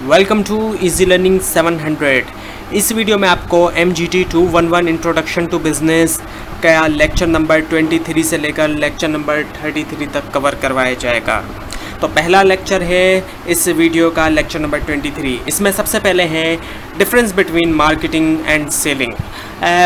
Welcome to easy learning 700। इस video में आपको MGT 211 इंट्रोडक्शन टू बिजनेस का लेक्चर नंबर 23 से लेकर लेक्चर नंबर 33 तक कवर करवाया जाएगा। तो पहला लेक्चर है इस वीडियो का लेक्चर नंबर 23। इसमें सबसे पहले है difference between marketing and selling.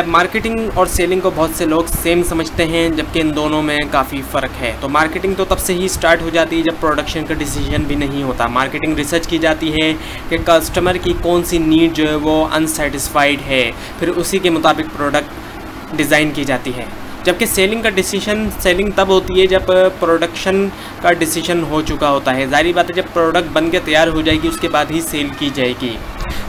Marketing और सेलिंग को बहुत से लोग सेम समझते हैं, जबकि इन दोनों में काफ़ी फ़र्क है। तो मार्केटिंग तो तब से ही स्टार्ट हो जाती है जब प्रोडक्शन का डिसीजन भी नहीं होता। मार्केटिंग रिसर्च की जाती है कि कस्टमर की कौन सी नीड जो है वो अनसेटिस्फाइड है, फिर उसी के मुताबिक प्रोडक्ट डिज़ाइन की जाती है। जबकि सेलिंग का डिसीजन सेलिंग तब होती है जब प्रोडक्शन का डिसीजन हो चुका होता है। जाहिर बात है जब प्रोडक्ट बन के तैयार हो जाएगी उसके बाद ही सेल की जाएगी।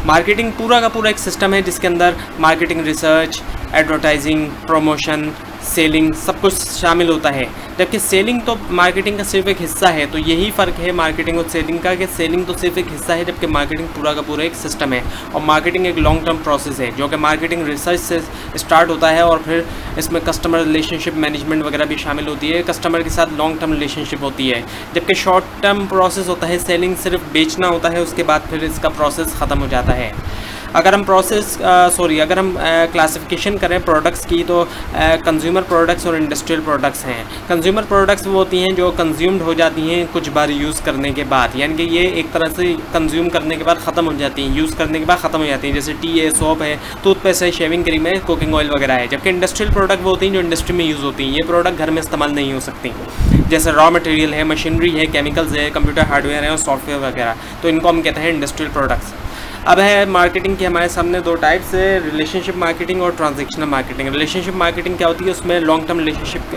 मार्केटिंग पूरा का पूरा एक सिस्टम है जिसके अंदर marketing research, advertising, promotion, selling सब कुछ शामिल होता है। जबकि सेलिंग तो मार्केटिंग का सिर्फ एक हिस्सा है। तो यही फ़र्क है मार्केटिंग और सेलिंग का, कि सेलिंग तो सिर्फ एक हिस्सा है जबकि मार्केटिंग पूरा का पूरा एक सिस्टम है। और मार्केटिंग एक लॉन्ग टर्म प्रोसेस है जो कि मार्केटिंग रिसर्च से स्टार्ट होता है और फिर इसमें कस्टमर रिलेशनशिप मैनेजमेंट वगैरह भी शामिल होती है। कस्टमर के साथ लॉन्ग टर्म रिलेशनशिप होती है। जबकि शॉर्ट टर्म प्रोसेस होता है सेलिंग, सिर्फ बेचना होता है, उसके बाद फिर इसका प्रोसेस ख़त्म हो जाता है। अगर हम अगर हम क्लासिफिकेशन करें प्रोडक्ट्स की तो कंज्यूमर प्रोडक्ट्स और इंडस्ट्रियल प्रोडक्ट्स हैं। कंज्यूमर प्रोडक्ट्स वो होती हैं जो कंज्यूम्ड हो जाती हैं कुछ बार यूज़ करने के बाद, यानी कि ये एक तरह से कंज्यूम करने के बाद ख़त्म हो जाती हैं, यूज़ करने के बाद ख़त्म हो जाती हैं। जैसे टी है, सोप है, टूथपेस्ट है, शेविंग क्रीम है, कुकिंग ऑयल वगैरह है। जबकि इंडस्ट्रियल प्रोडक्ट वो होती हैं जो इंडस्ट्री में यूज़ होती हैं। ये प्रोडक्ट घर में इस्तेमाल नहीं हो सकती, जैसे रॉ मटेरियल है, मशीनरी है, केमिकल्स है, कंप्यूटर हार्डवेयर है और सॉफ्टवेयर वगैरह। तो इनको हम कहते हैं इंडस्ट्रियल प्रोडक्ट्स। अब है मार्केटिंग के हमारे सामने दो टाइप्स है, रिलेशनशिप मार्केटिंग और ट्रांजैक्शनल मार्केटिंग। रिलेशनशिप मार्केटिंग क्या होती है? उसमें लॉन्ग टर्म रिलेशनशिप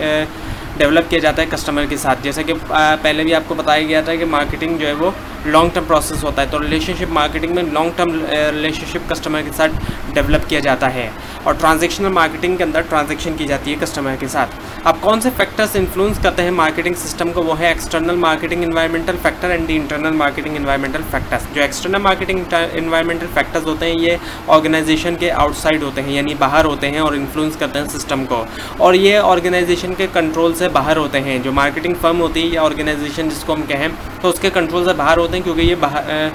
डेवलप किया जाता है कस्टमर के साथ। जैसे कि पहले भी आपको बताया गया था कि मार्केटिंग जो है वो लॉन्ग टर्म प्रोसेस होता है। तो रिलेशनशिप मार्केटिंग में लॉन्ग टर्म रिलेशनशिप कस्टमर के साथ डेवलप किया जाता है। और ट्रांजैक्शनल मार्केटिंग के अंदर ट्रांजैक्शन की जाती है कस्टमर के साथ। अब कौन से फैक्टर्स इन्फ्लुएंस करते हैं मार्केटिंग सिस्टम को? वो है external marketing environmental factor and the internal marketing environmental factors. जो एक्सटर्नल मार्केटिंग एनवायरमेंटल फैक्टर्स होते हैं ये ऑर्गेनाइजेशन के आउटसाइड होते हैं, यानी बाहर होते हैं और इन्फ्लुएंस करते हैं सिस्टम को। और ये ऑर्गेनाइजेशन के कंट्रोल से बाहर होते हैं। जो मार्केटिंग फर्म होती है या ऑर्गेनाइजेशन जिसको हम कहें, तो उसके कंट्रोल से बाहर होते हैं क्योंकि ये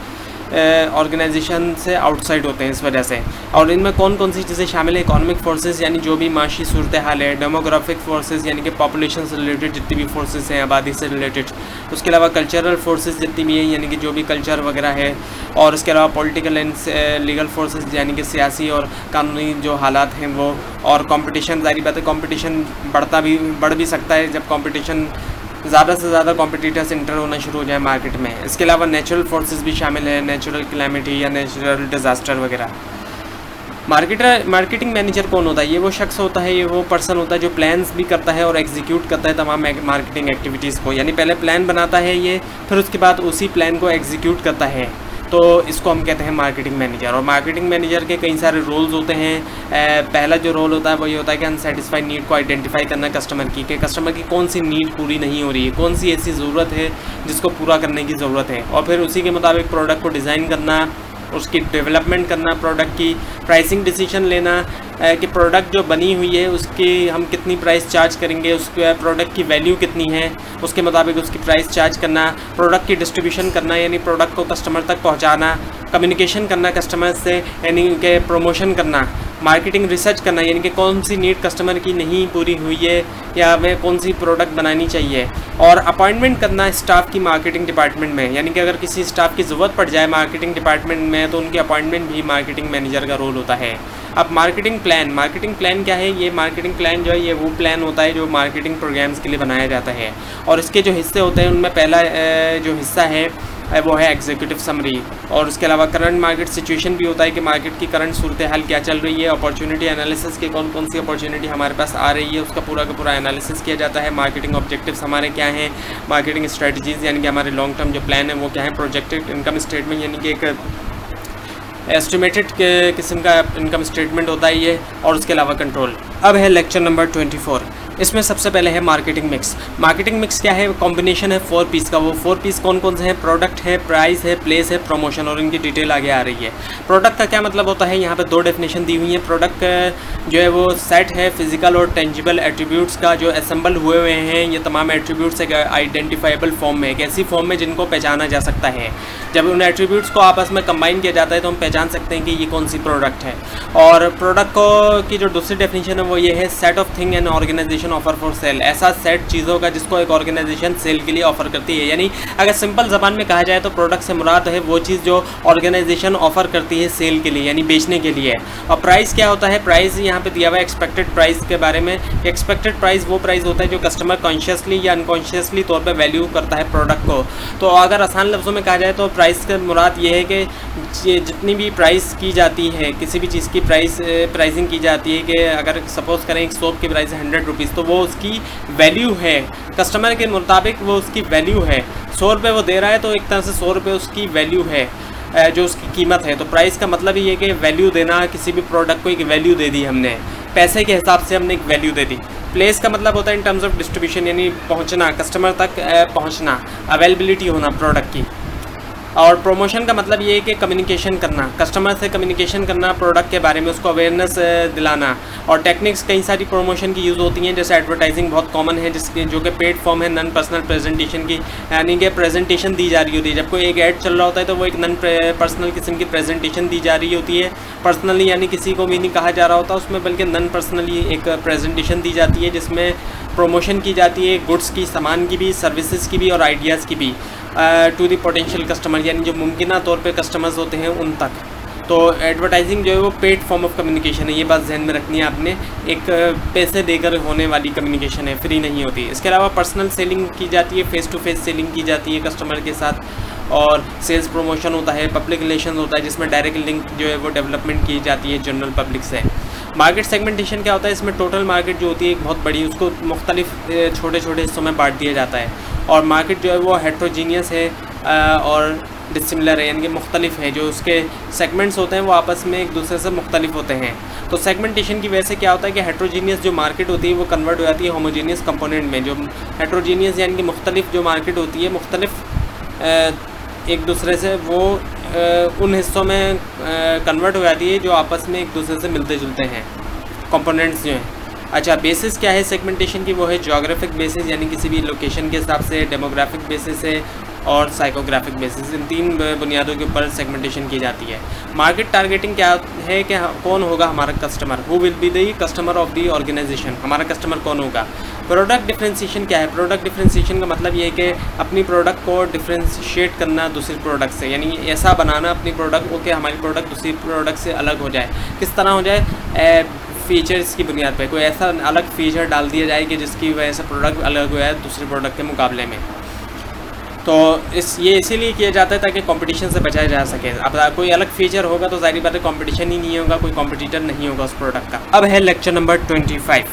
ऑर्गेनाइजेशन से आउटसाइड होते हैं इस वजह से। और इनमें कौन कौन सी चीज़ें शामिल है? इकोनॉमिक फोर्सेस यानी जो भी माशी सूरत हाल है, डेमोग्राफिक फोर्सेस यानी कि पॉपुलेशन से रिलेटेड जितनी भी फोर्सेस हैं, आबादी से रिलेटेड। उसके अलावा कल्चरल फोर्सेस जितनी भी हैं यानी कि जो भी कल्चर वगैरह है। और उसके अलावा पॉलिटिकल एंड लीगल फोर्सेस यानी कि सियासी और कानूनी जो हालात हैं वो। और कंपटीशन, जाहिर बात है कंपटीशन बढ़ भी सकता है जब कंपटीशन ज़्यादा से ज़्यादा कॉम्पिटिटर्स इंटर होना शुरू हो जाए मार्केट में। इसके अलावा नेचुरल फोर्सेस भी शामिल है, नेचुरल क्लैमिटी या नेचुरल डिज़ास्टर वगैरह। मार्केटिंग मैनेजर कौन होता है? ये वो शख्स होता है, ये वो पर्सन होता है जो प्लान्स भी करता है और एग्जीक्यूट करता है तमाम मार्केटिंग एक्टिविटीज़ को। यानी पहले प्लान बनाता है ये, फिर उसके बाद उसी प्लान को एग्जीक्यूट करता है। तो इसको हम कहते हैं मार्केटिंग मैनेजर। और मार्केटिंग मैनेजर के कई सारे रोल्स होते हैं। पहला जो रोल होता है वही होता है कि अनसेटिस्फाइड नीड को आइडेंटिफाई करना कस्टमर की, कि कस्टमर की कौन सी नीड पूरी नहीं हो रही है, कौन सी ऐसी ज़रूरत है जिसको पूरा करने की ज़रूरत है। और फिर उसी के मुताबिक प्रोडक्ट को डिज़ाइन करना, उसकी डेवलपमेंट करना, प्रोडक्ट की प्राइसिंग डिसीजन लेना कि प्रोडक्ट जो बनी हुई है उसकी हम कितनी प्राइस चार्ज करेंगे, उसके प्रोडक्ट की वैल्यू कितनी है, उसके मुताबिक उसकी प्राइस चार्ज करना। प्रोडक्ट की डिस्ट्रीब्यूशन करना यानी प्रोडक्ट को कस्टमर तक पहुंचाना, कम्युनिकेशन करना कस्टमर से यानी कि प्रमोशन करना। मार्केटिंग रिसर्च करना यानी कि कौन सी नीड कस्टमर की नहीं पूरी हुई है या हमें कौन सी प्रोडक्ट बनानी चाहिए। और अपॉइंटमेंट करना स्टाफ की मार्केटिंग डिपार्टमेंट में, यानी कि अगर किसी स्टाफ की ज़रूरत पड़ जाए मार्केटिंग डिपार्टमेंट में तो उनकी अपॉइंटमेंट भी मार्केटिंग मैनेजर का रोल होता है। अब मार्केटिंग प्लान क्या है? ये मार्केटिंग प्लान जो है ये वो प्लान होता है जो मार्केटिंग प्रोग्राम्स के लिए बनाया जाता है। और इसके जो हिस्से होते हैं उनमें पहला जो हिस्सा है वो है एग्जीक्यूटिव समरी। और उसके अलावा करंट मार्केट सिचुएशन भी होता है कि मार्केट की करंट सूरत हाल क्या चल रही है, अपॉर्चुनिटी एनालिसिस के कौन कौन सी अपॉर्चुनिटी हमारे पास आ रही है उसका पूरा का पूरा एनालिसिस किया जाता है। मार्केटिंग ऑब्जेक्टिव्स हमारे क्या हैं, मार्केटिंग स्ट्रेटजीज़ यानी कि हमारे लॉन्ग टर्म जो प्लान है वो क्या है, प्रोजेक्टेड इनकम स्टेटमेंट यानी कि एक एस्टिमेटेड किस्म का इनकम स्टेटमेंट होता है ये। और उसके अलावा कंट्रोल। अब है लेक्चर नंबर 24। इसमें सबसे पहले है मार्केटिंग मिक्स। मार्केटिंग मिक्स क्या है? कॉम्बिनेशन है 4 पीस का। वो 4 पीस कौन कौन से हैं? प्रोडक्ट है, प्राइस है, प्लेस है, प्रमोशन, और इनकी डिटेल आगे आ रही है। प्रोडक्ट का क्या मतलब होता है? यहाँ पे 2 डेफिनेशन दी हुई है। प्रोडक्ट जो है वो सेट है फिजिकल और टेंजिबल एट्रीब्यूट्स का जो असेंबल हुए हुए हैं। ये तमाम एट्रीब्यूट्स एक आइडेंटिफाइबल फॉर्म में, एक ऐसी फॉर्म में जिनको पहचाना जा सकता है। जब उन एट्रीब्यूट्स को आपस में कंबाइन किया जाता है तो हम पहचान सकते हैं कि ये कौन सी प्रोडक्ट है। और प्रोडक्ट को की जो दूसरी डेफिनेशन है वो ये है set of thing and organisation offer for sale. ऐसा सेट चीज़ों का जिसको एक ऑर्गेनाइजेशन सेल के लिए ऑफर करती है। यानी अगर सिंपल ज़बान में कहा जाए तो प्रोडक्ट से मुराद है वो चीज़ जो ऑर्गेनाइजेशन ऑफर करती है सेल के लिए, यानी बेचने के लिए। और प्राइस क्या होता है? प्राइस यहाँ पे दिया हुआ है एक्सपेक्टेड प्राइस के बारे में। एक्सपेक्टेड प्राइस वो प्राइस होता है जो कस्टमर कॉन्शियसली या अनकॉन्शियसली तौर पर वैल्यू करता है प्रोडक्ट को। तो अगर आसान लफ्ज़ों में कहा जाए तो प्राइस का मुराद ये है कि जितनी भी प्राइस की जाती है, किसी भी चीज़ की प्राइसिंग की जाती है कि अगर सपोज़ करें एक सोप की प्राइस है 100 रुपीज़, तो वो उसकी वैल्यू है, कस्टमर के मुताबिक वो उसकी वैल्यू है। 100 रुपये वो दे रहा है तो एक तरह से 100 रुपये उसकी वैल्यू है, जो उसकी कीमत है। तो प्राइस का मतलब ये है कि वैल्यू देना, किसी भी प्रोडक्ट को एक वैल्यू दे दी हमने, पैसे के हिसाब से हमने एक वैल्यू दे दी। प्लेस का मतलब होता है इन टर्म्स ऑफ डिस्ट्रीब्यूशन, यानी पहुंचना, कस्टमर तक पहुंचना, अवेलेबिलिटी होना प्रोडक्ट की। और प्रमोशन का मतलब ये है कि कम्युनिकेशन करना, कस्टमर से कम्युनिकेशन करना प्रोडक्ट के बारे में, उसको अवेयरनेस दिलाना। और टेक्निक्स कई सारी प्रमोशन की यूज़ होती हैं, जैसे एडवर्टाइजिंग बहुत कॉमन है, जिसके जो कि पेड फॉर्म है नॉन पर्सनल प्रेजेंटेशन की, यानी कि प्रेजेंटेशन दी जा रही होती है। जब कोई एक ऐड चल रहा होता है तो वो एक नॉन पर्सनल किस्म की प्रेजेंटेशन दी जा रही होती है। पर्सनली यानी किसी को भी नहीं कहा जा रहा होता उसमें, बल्कि नॉन पर्सनली एक प्रेजेंटेशन दी जाती है जिसमें प्रमोशन की जाती है गुड्स की, सामान की भी, सर्विसेज की भी और आइडियाज़ की भी, टू दी पोटेंशियल कस्टमर, यानी जो मुमकिन तौर पे कस्टमर्स होते हैं उन तक। तो एडवर्टाइजिंग जो है वो पेड फॉर्म ऑफ कम्युनिकेशन है, ये बात जहन में रखनी है आपने। एक पैसे देकर होने वाली कम्युनिकेशन है, फ्री नहीं होती। इसके अलावा पर्सनल सेलिंग की जाती है, फेस टू फेस सेलिंग की जाती है कस्टमर के साथ। और सेल्स प्रमोशन होता है, पब्लिक रिलेशन होता है, जिसमें डायरेक्ट लिंक जो है वो डेवलपमेंट की जाती है जनरल पब्लिक से। मार्केट सेगमेंटेशन क्या होता है? इसमें टोटल मार्केट जो होती है एक बहुत बड़ी, उसको मुख्तलिफ छोटे छोटे हिस्सों में बांट दिया जाता है। और मार्केट जो है वो हेट्रोजीनियस है और डिसिमिलर है, यानी कि मुख्तलिफ है। जो उसके सेगमेंट्स होते हैं वो आपस में एक दूसरे से मुख्तलिफ होते हैं। तो सेगमेंटेशन की वजह से क्या होता है कि हेट्रोजीनियस जो मार्केट होती है वो कन्वर्ट हो जाती है होमोजीनियस कंपोनेंट में। जो हेट्रोजीनियस यानी कि मुख्तलिफ जो मार्केट होती है, मुख्तलिफ एक दूसरे से, वो उन हिस्सों में कन्वर्ट हो जाती है जो आपस में एक दूसरे से मिलते जुलते हैं, कंपोनेंट्स जो हैं। अच्छा, बेसिस क्या है सेगमेंटेशन की? वो है ज्योग्राफिक बेसिस, यानी किसी भी लोकेशन के हिसाब से, डेमोग्राफिक बेसिस है और साइकोग्राफिक बेसिस। इन 3 बुनियादों के ऊपर सेगमेंटेशन की जाती है। मार्केट टारगेटिंग क्या है कि कौन होगा हमारा customer, who will be the customer of the organisation, हमारा कस्टमर कौन होगा। प्रोडक्ट डिफ्रेंशिएशन क्या है? प्रोडक्ट डिफ्रेंशिएशन का मतलब ये है कि अपनी प्रोडक्ट को डिफ्रेंशिएट करना दूसरी प्रोडक्ट से, यानी ऐसा बनाना अपनी प्रोडक्ट को कि हमारी प्रोडक्ट दूसरी प्रोडक्ट से अलग हो जाए। किस तरह हो जाए? फीचर्स की बुनियाद पे कोई ऐसा अलग फीचर डाल दिया जाए कि जिसकी वजह से प्रोडक्ट अलग हो जाए दूसरे प्रोडक्ट के मुकाबले में। तो ये इसीलिए किया जाता है ताकि कंपटीशन से बचाया जा सके। अब कोई अलग फीचर होगा तो जाहिर बात है कंपटीशन ही नहीं होगा, कोई कंपटीटर नहीं होगा उस प्रोडक्ट का। अब है लेक्चर नंबर 25।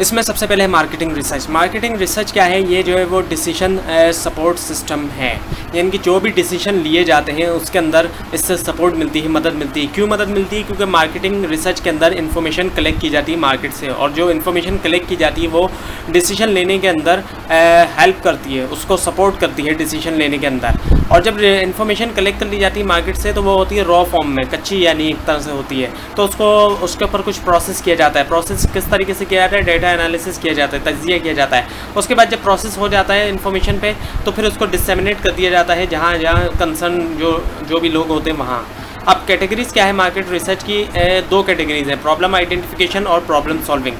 इसमें सबसे पहले है मार्केटिंग रिसर्च। मार्केटिंग रिसर्च क्या है? ये जो है वो डिसीजन सपोर्ट सिस्टम है, यानी कि जो भी डिसीजन लिए जाते हैं उसके अंदर इससे सपोर्ट मिलती है, मदद मिलती है। क्यों मदद मिलती है? क्योंकि मार्केटिंग रिसर्च के अंदर इन्फॉर्मेशन कलेक्ट की जाती है मार्केट से, और जो इन्फॉर्मेशन कलेक्ट की जाती है वो डिसीजन लेने के अंदर हेल्प करती है, उसको सपोर्ट करती है डिसीजन लेने के अंदर। और जब इन्फॉर्मेशन कलेक्ट कर ली जाती है मार्केट से तो वो होती है रॉ फॉर्म में, कच्ची यानी एक तरह से होती है। तो उसके ऊपर कुछ प्रोसेस किया जाता है। प्रोसेस किस तरीके से किया जाता है? डेटा एनालिसिस किया जाता है, तज्जिया किया जाता है। उसके बाद जब प्रोसेस हो जाता है इन्फॉर्मेशन पे तो फिर उसको डिसेमिनेट कर दिया जाता है जहाँ कंसर्न जो भी लोग होते हैं वहाँ। अब कैटेगरीज क्या है मार्केट रिसर्च की? 2 कैटेगरीज हैं, प्रॉब्लम आइडेंटिफिकेशन और problem solving.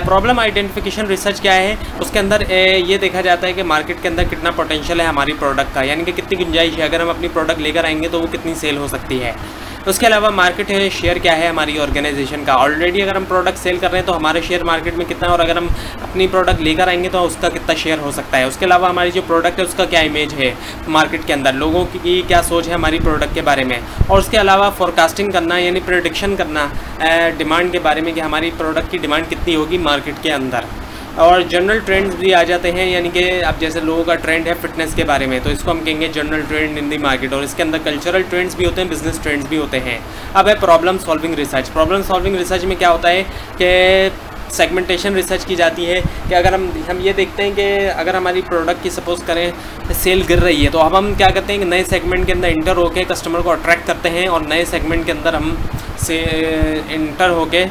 Problem identification research क्या है? उसके अंदर ये देखा जाता है कि मार्केट के अंदर कितना पोटेंशियल है हमारी प्रोडक्ट का, यानी कि कितनी गुंजाइश है, अगर हम अपनी प्रोडक्ट लेकर आएंगे तो वो कितनी सेल हो सकती है। उसके अलावा मार्केट शेयर क्या है हमारी ऑर्गेनाइजेशन का। ऑलरेडी अगर हम प्रोडक्ट सेल कर रहे हैं तो हमारा शेयर मार्केट में कितना है, और अगर हम अपनी प्रोडक्ट लेकर आएंगे तो उसका कितना शेयर हो सकता है। उसके अलावा हमारी जो प्रोडक्ट है उसका क्या इमेज है मार्केट के अंदर, लोगों की क्या सोच है हमारी प्रोडक्ट के बारे में। और उसके अलावा फोरकास्टिंग करना, यानी प्रेडिक्शन करना डिमांड के बारे में कि हमारी प्रोडक्ट की डिमांड कितनी होगी मार्केट के अंदर। और जनरल ट्रेंड्स भी आ जाते हैं, यानी कि अब जैसे लोगों का ट्रेंड है फिटनेस के बारे में तो इसको हम कहेंगे जनरल ट्रेंड इन दी मार्केट। और इसके अंदर कल्चरल ट्रेंड्स भी होते हैं, बिजनेस ट्रेंड्स भी होते हैं। अब है problem solving research. Problem solving research में क्या होता है कि सेगमेंटेशन रिसर्च की जाती है कि अगर हम ये देखते हैं कि अगर हमारी प्रोडक्ट की सपोज़ करें सेल गिर रही है, तो अब हम क्या करते हैं कि नए सेगमेंट के अंदर इंटर होके कस्टमर को अट्रैक्ट करते हैं और नए सेगमेंट के अंदर हम से इंटर होके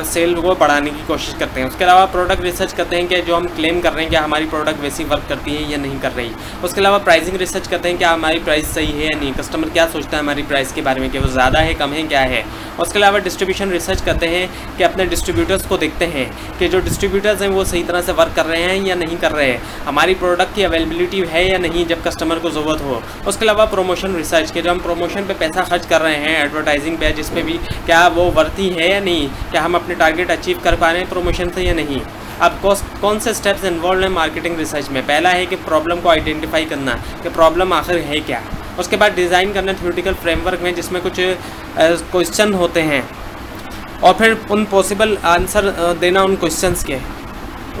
सेल को बढ़ाने की कोशिश करते हैं। उसके अलावा प्रोडक्ट रिसर्च करते हैं कि जो हम क्लेम कर रहे हैं कि हमारी प्रोडक्ट वैसी वर्क करती है या नहीं कर रही। उसके अलावा प्राइसिंग रिसर्च करते हैं कि हमारी प्राइस सही है या नहीं, कस्टमर क्या सोचता है हमारी प्राइस के बारे में कि वो ज़्यादा है, कम है, क्या है। उसके अलावा डिस्ट्रीब्यूशन रिसर्च करते हैं कि अपने डिस्ट्रीब्यूटर्स को देखते हैं कि जो डिस्ट्रीब्यूटर्स हैं वो सही तरह से वर्क कर रहे हैं या नहीं कर रहे हैं, हमारी प्रोडक्ट की अवेलेबिलिटी है या नहीं जब कस्टमर को ज़रूरत हो। उसके अलावा प्रोमोशन रिसर्च के जो हम प्रोमोशन पे पैसा खर्च कर रहे हैं एडवर्टाइजिंग पे, जिसमें भी क्या वो वर्ती है या नहीं, क्या हम अपने टारगेट अचीव कर पा रहे हैं प्रोमोशन से या नहीं। अब कौन से स्टेप्स इन्वॉल्व हैं मार्केटिंग रिसर्च में? पहला है कि प्रॉब्लम को आइडेंटिफाई करना कि प्रॉब्लम आखिर है क्या। उसके बाद डिज़ाइन करना थ्योरेटिकल फ्रेमवर्क में, जिसमें कुछ क्वेश्चन होते हैं और फिर उन पॉसिबल आंसर देना उन क्वेश्चंस के,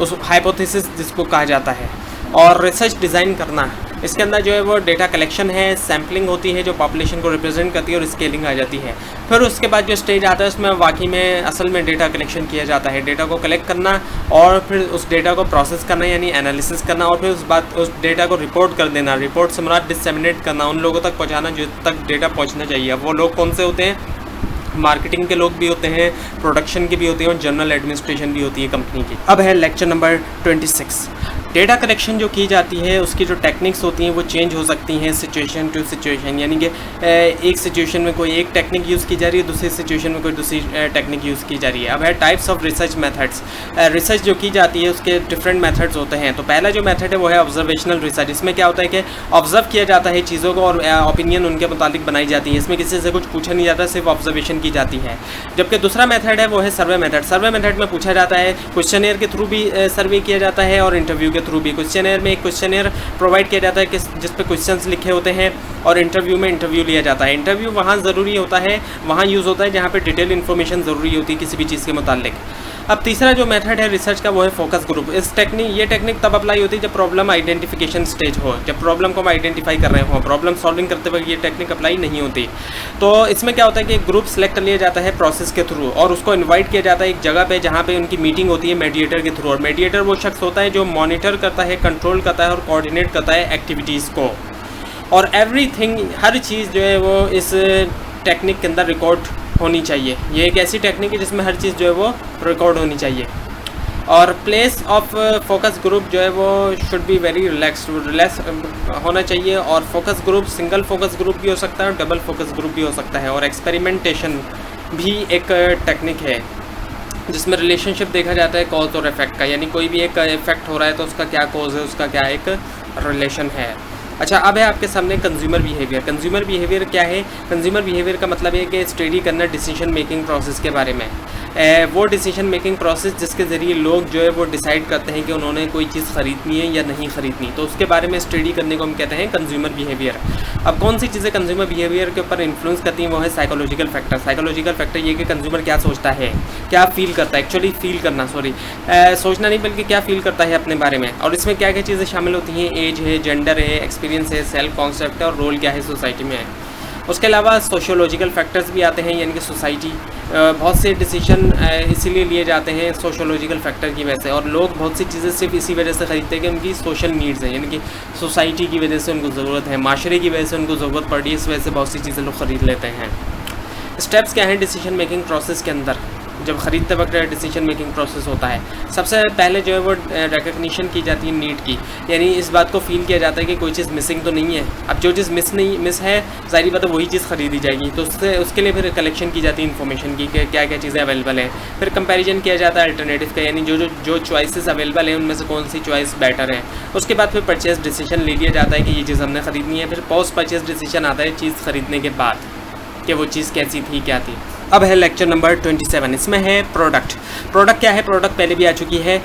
उस हाइपोथेसिस जिसको कहा जाता है। और रिसर्च डिज़ाइन करना, इसके अंदर जो है वो डेटा कलेक्शन है, सैम्पलिंग होती है जो पॉपुलेशन को रिप्रेजेंट करती है और स्केलिंग आ जाती है। फिर उसके बाद जो स्टेज आता है उसमें वाकई में असल में डेटा कलेक्शन किया जाता है, डेटा को कलेक्ट करना और फिर उस डेटा को प्रोसेस करना यानी एनालिसिस करना और फिर उस डेटा को रिपोर्ट कर देना, रिपोर्ट से मुराद डिससेमिनेट करना, उन लोगों तक पहुँचाना जो तक डेटा पहुँचना चाहिए। वो लोग कौन से होते हैं? मार्केटिंग के लोग भी होते हैं, प्रोडक्शन के भी होते हैं और जनरल एडमिनिस्ट्रेशन भी होती है कंपनी की। अब है लेक्चर नंबर 26। डेटा कलेक्शन जो की जाती है उसकी जो टेक्निक्स होती हैं वो चेंज हो सकती हैं सिचुएशन टू सिचुएशन, यानी कि एक सिचुएशन में कोई एक टेक्निक यूज़ की जा रही है, दूसरी सिचुएशन में कोई दूसरी टेक्निक यूज़ की जा रही है। अब है types of research methods. Research जो की जाती है उसके डिफरेंट मेथड्स होते हैं। तो पहला जो मेथड है वो है ऑब्जर्वेशनल रिसर्च। इसमें क्या होता है कि ऑब्जर्व किया जाता है चीज़ों को और ओपिनियन उनके मुताबिक बनाई जाती है। इसमें किसी से कुछ पूछा नहीं जाता, सिर्फ ऑब्जर्वेशन की जाती है। जबकि दूसरा मेथड है वो है सर्वे मेथड। सर्वे मेथड में पूछा जाता है, क्वेश्चनियर के थ्रू भी सर्वे किया जाता है और इंटरव्यू के थ्रू भी। क्वेश्चनियर में एक क्वेश्चनियर प्रोवाइड किया जाता है जिस पे क्वेश्चंस लिखे होते हैं और इंटरव्यू में इंटरव्यू लिया जाता है। इंटरव्यू वहाँ ज़रूरी होता है, वहाँ यूज़ होता है जहाँ पे डिटेल इन्फॉर्मेशन ज़रूरी होती है किसी भी चीज़ के मुतालिक। अब तीसरा जो मेथड है रिसर्च का वो है फोकस ग्रुप। ये टेक्निक तब अप्लाई होती है जब प्रॉब्लम आइडेंटिफिकेशन स्टेज हो, जब प्रॉब्लम को हम आइडेंटिफाई कर रहे हो। प्रॉब्लम सॉल्विंग करते वक्त ये टेक्निक अप्लाई नहीं होती। तो इसमें क्या होता है कि ग्रुप सेलेक्ट कर लिया जाता है प्रोसेस के थ्रू और उसको इन्वाइट किया जाता है एक जगह पे जहाँ पे उनकी मीटिंग होती है मीडिएटर के थ्रू। और मीडिएटर वो शख्स होता है जो मॉनिटर करता है, कंट्रोल करता है और कोऑर्डिनेट करता है एक्टिविटीज़ को। और एवरीथिंग, हर चीज़ जो है वो इस टेक्निक के अंदर रिकॉर्ड होनी चाहिए। ये एक ऐसी टेक्निक है जिसमें हर चीज़ जो है वो रिकॉर्ड होनी चाहिए। और प्लेस ऑफ फोकस ग्रुप जो है वो शुड बी वेरी रिलैक्स होना चाहिए। और focus group single focus group भी हो सकता है और डबल फोकस ग्रुप भी हो सकता है। और एक्सपेरिमेंटेशन भी एक टेक्निक है जिसमें रिलेशनशिप देखा जाता है कॉज और इफेक्ट का, यानी कोई भी एक इफेक्ट हो रहा है तो उसका क्या कॉज है, उसका क्या एक रिलेशन है। अच्छा, अब है आपके सामने कंज्यूमर बिहेवियर। कंज्यूमर बिहेवियर क्या है? कंज्यूमर बिहेवियर का मतलब है कि स्टडी करना डिसीजन मेकिंग प्रोसेस के बारे में। वो डिसीजन मेकिंग प्रोसेस जिसके ज़रिए लोग जो है वो डिसाइड करते हैं कि उन्होंने कोई चीज़ ख़रीदनी है या नहीं ख़रीदनी, तो उसके बारे में स्टडी करने को हम कहते हैं कंज्यूमर बिहेवियर। अब कौन सी चीज़ें कंज्यूमर बिहेवियर के ऊपर इन्फ्लुएंस करती हैं? वो है साइकोलॉजिकल फैक्टर। साइकोलॉजिकल फैक्टर ये कि कंज्यूमर क्या सोचता है, क्या फील करता है, एक्चुअली फील करना, सोचना नहीं बल्कि क्या फील करता है अपने बारे में। और इसमें क्या क्या चीज़ें शामिल होती हैं? एज है, जेंडर है, एक्सपीरियंस है, सेल्फ कॉन्सेप्ट है और रोल क्या है सोसाइटी में है। उसके अलावा सोशियोलॉजिकल फैक्टर्स भी आते हैं, यानी कि सोसाइटी, बहुत से डिसीजन इसीलिए लिए जाते हैं सोशियोलॉजिकल फैक्टर की वजह से। और लोग बहुत सी चीज़ें सिर्फ इसी वजह से ख़रीदते हैं कि उनकी सोशल नीड्स हैं, यानी कि सोसाइटी की वजह से उनको ज़रूरत है, माशरे की वजह से उनको ज़रूरत पड़ रही है, इस वजह से बहुत सी चीज़ें लोग ख़रीद लेते हैं। स्टेप्स क्या हैं डिसीजन मेकिंग प्रोसेस के अंदर जब ख़रीदते वक्त डिसीजन मेकिंग प्रोसेस होता है? सबसे पहले जो है वो रिकग्निशन की जाती है नीड की, यानी इस बात को फील किया जाता है कि कोई चीज़ मिसिंग तो नहीं है। अब जो चीज़ मिस है ज़ाहिर बात है वही चीज़ ख़रीदी जाएगी, तो उसके लिए फिर कलेक्शन की जाती है इन्फॉर्मेशन की कि क्या क्या चीज़ें अवेलेबल हैं। फिर कंपैरिजन किया जाता है अल्टरनेटिव का, यानी जो चॉइसेस अवेलेबल हैं उनमें से कौन सी चॉइस बेटर है। उसके बाद फिर परचेज़ डिसीजन ले लिया जाता है कि ये चीज़ हमने ख़रीदनी है। फिर पोस्ट परचेज़ डिसीजन आता है चीज़ ख़रीदने के बाद कि वो चीज़ कैसी थी, क्या थी। अब है लेक्चर नंबर 27। इसमें है प्रोडक्ट। प्रोडक्ट क्या है? प्रोडक्ट पहले भी आ चुकी है।